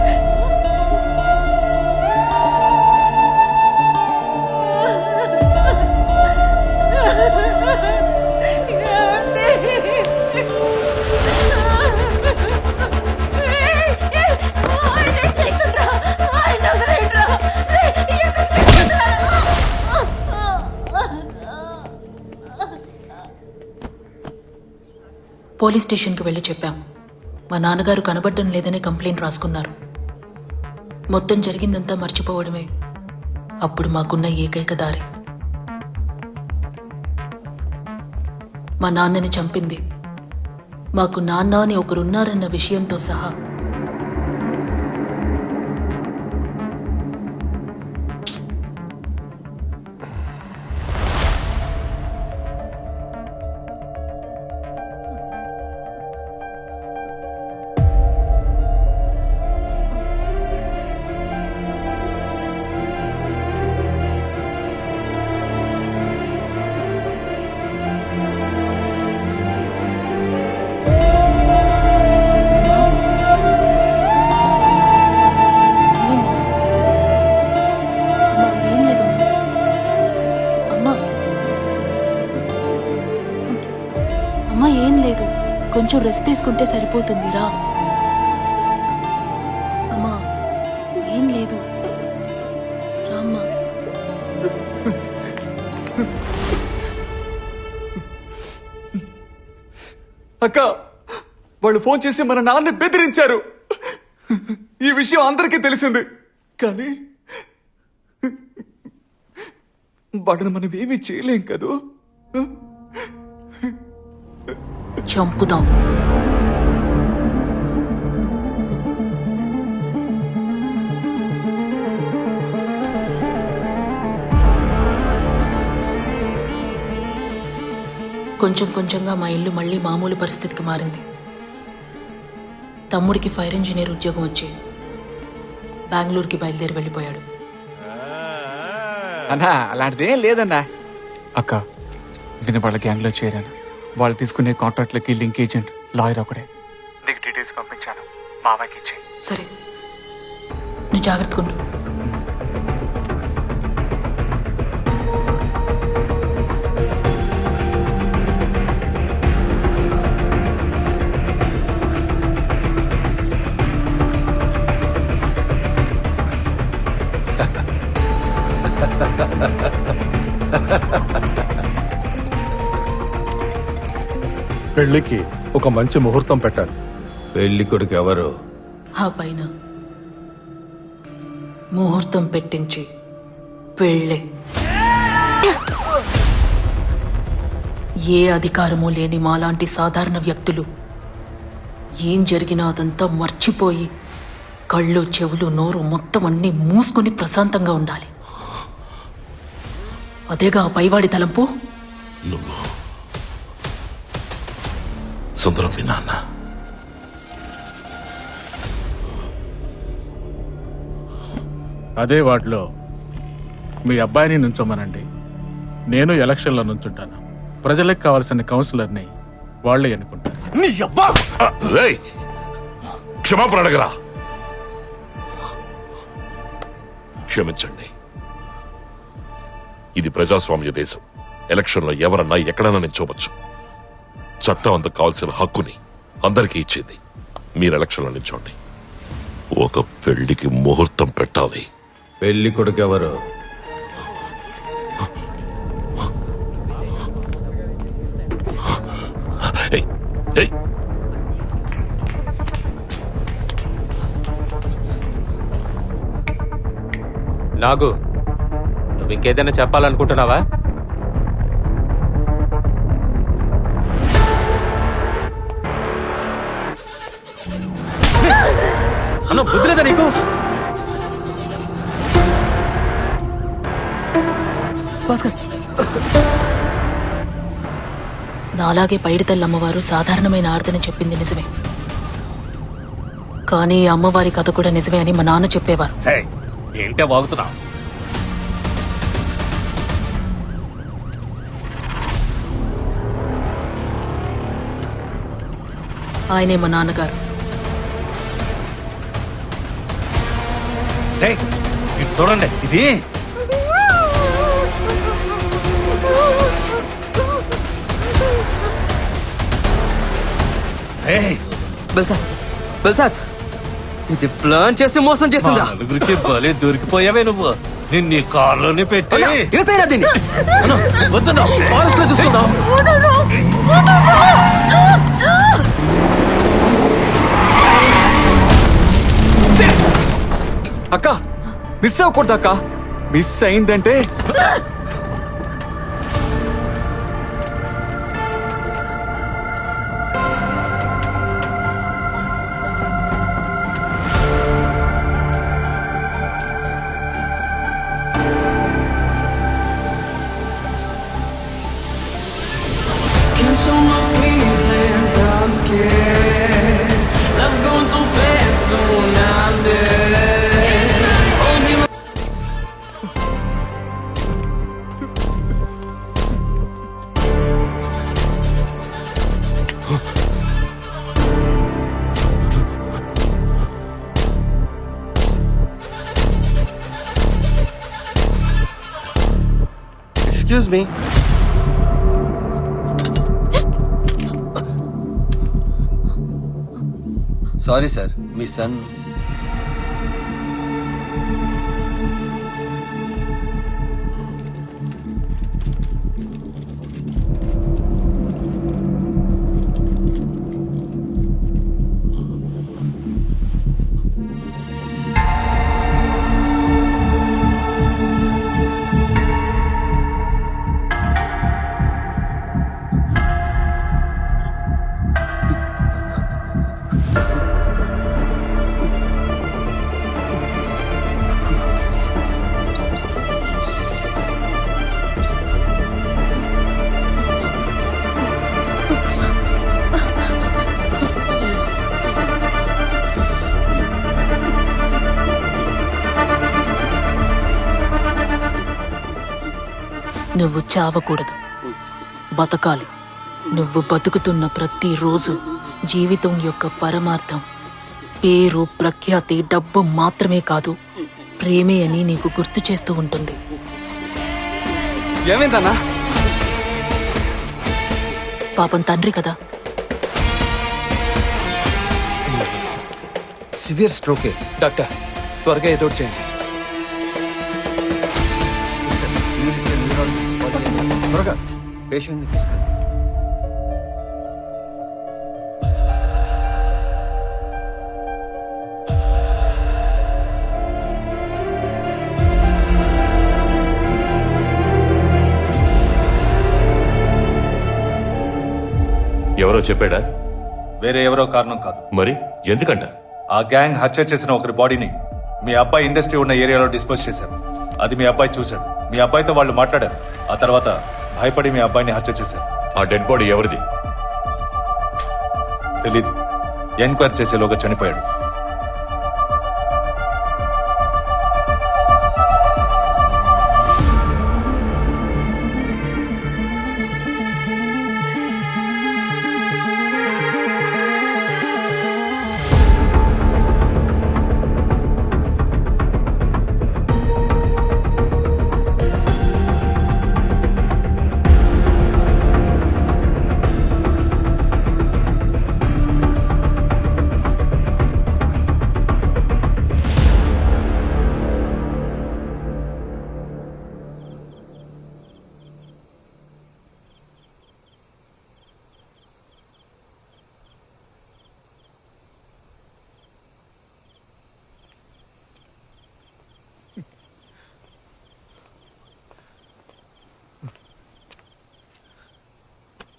పోలీస్ స్టేషన్కి వెళ్ళి చెప్పాం. మా నాన్నగారు కనబడడం లేదని కంప్లైంట్ రాసుకున్నారు. మొత్తం జరిగిందంతా మర్చిపోవడమే అప్పుడు మాకున్న ఏకైక దారి. మా నాన్నని చంపింది మాకు నాన్న అని ఒకరున్నారన్న విషయంతో సహా. అమ్మా ఏం లేదు, కొంచెం రెస్ట్ తీసుకుంటే సరిపోతుందిరా. అమ్మా ఏం లేదు, రామ్మా. అక్క వాళ్ళు ఫోన్ చేసి మన నాన్న బెదిరించారు. ఈ విషయం అందరికీ తెలిసింది, కానీ వాడిని మనం ఏమీ చేయలేం కదూ. చంపుదాం. కొంచెం కొంచెంగా మా ఇల్లు మళ్ళీ మామూలు పరిస్థితికి మారింది. తమ్ముడికి ఫైర్ ఇంజనీర్ ఉద్యోగం వచ్చి బెంగళూరుకి బయలుదేరి వెళ్ళిపోయాడు. అన్నా అలాంటిదేం లేదన్నా. అక్క నేను వాళ్ళ గ్యాంగ్లో చేరాను. వాళ్ళు తీసుకునే కాంట్రాక్ట్లకి లింక్ ఏజెంట్ లాయర్ ఒకడే. నీకు డీటెయిల్స్ పంపించాను, మామయ్యకి ఇచ్చే. సరే, నువ్వు జాగ్రత్తగా ఉండు. పెళ్లికి ఒక మంచి ముహూర్తం పెట్టాలి. పెళ్లి కొడుకు ఎవరు? ఆ పైన ముహూర్తం పెట్టించి పెళ్ళే. ఏ అధికారమూ లేని మాలాంటి సాధారణ వ్యక్తులు ఏం జరిగినా అదంతా మర్చిపోయి కళ్ళు చెవులు నోరు మొత్తం అన్నీ మూసుకొని ప్రశాంతంగా ఉండాలి. అదేగా ఆ పైవాడి తలంపు. నువ్వు సుందరం మీ నాన్న. అదే వార్డులో మీ అబ్బాయిని నుంచోమనండి. నేను ఎలక్షన్లో నుంచుంటాను. ప్రజలకు కావాల్సిన కౌన్సిలర్ని వాళ్ళే ఎన్నుకుంటారు. క్షమాపణ అడగరా. క్షమించండి, ఇది ప్రజాస్వామ్య దేశం. ఎలక్షన్లో ఎవరన్నా ఎక్కడన్నా నిల్చోవచ్చు. చట్టం అందుకు కావాల్సిన హక్కుని అందరికీ ఇచ్చింది. మీరు ఎలక్షన్లో నిల్చోండి. ఒక పెళ్లికి ముహూర్తం పెట్టాలి. పెళ్లి కొడుకు ఎవరు? నాగు, నువ్వు ఇంకేదైనా చెప్పాలనుకుంటున్నావా? అన్న బుద్ధిలేదా నీకు? నాలాగే పైడితల్లి అమ్మవారు సాధారణమైన ఆర్తని చెప్పింది నిజమే, కానీ ఈ అమ్మవారి కథ కూడా నిజమే అని మా నాన్న చెప్పేవారు. ఏంటే వాగుతున్నా? ఆయనే మా నాన్నగారు. ఇది చూడండి, ఇది బెల్సాత్, ఇది ప్లాన్ చేసి మోసం చేసిందా? నలుగురికి బలి దొరికిపోయావే నువ్వు. నిన్ను కారులోనే పెట్టి దీన్ని వద్దున్నా, ఫారెస్ట్ లో చూసుకుందాం. అక్క మిస్ అవ్వకూడదు అక్క. మిస్ అయిందంటే ఎక్స్క్యూజ్ మీ. సారీ సార్, మీ సన్ నువ్వు చావకూడదు, బతకాలి. నువ్వు బతుకుతున్న ప్రతిరోజు జీవితం యొక్క పరమార్థం పేరు, ప్రఖ్యాతి, డబ్బు మాత్రమే కాదు, ప్రేమే అని నీకు గుర్తు చేస్తూ ఉంటుంది. ఏమైందన్నా? పాపం తండ్రి కదా. సివియర్ స్ట్రోకే. డాక్టర్, త్వరగా ఏదో ఒకటి చేయండి. త్వరగా పేషెంట్ని తీసుకెళ్ళండి. ఎవరో చెప్పాడా? వేరే ఎవరో కారణం కాదు. మరి ఎందుకంట? ఆ గ్యాంగ్ హత్య చేసిన ఒకరి బాడీని మీ అబ్బాయి ఇండస్ట్రీ ఉన్న ఏరియాలో డిస్పోజ్ చేశారు. అది మీ అబ్బాయి చూశాడు. మీ అబ్బాయితో వాళ్ళు మాట్లాడారు. ఆ తర్వాత భయపడి మీ అబ్బాయిని హత్య చేశారు. ఆ డెడ్ బాడీ ఎవరిది? తెలీదు. ఎంక్వైరీ చేసేలోగా చనిపోయాడు.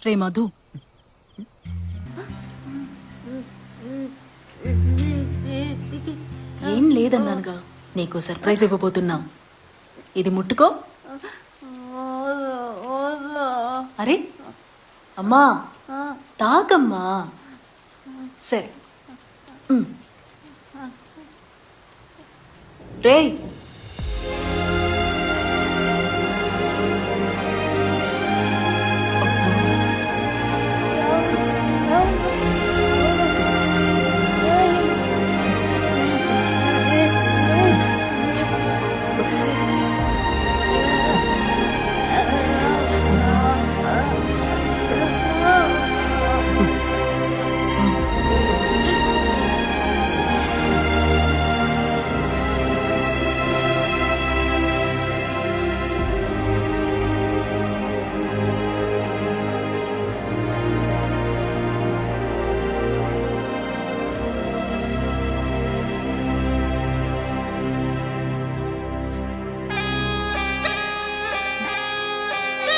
రే మధు, ఏం లేదన్నానుగా, నీకు సర్ప్రైజ్ ఇవ్వబోతున్నా. ఇది ముట్టుకో. అరే అమ్మా, తాకమ్మా. సరే రేయ్,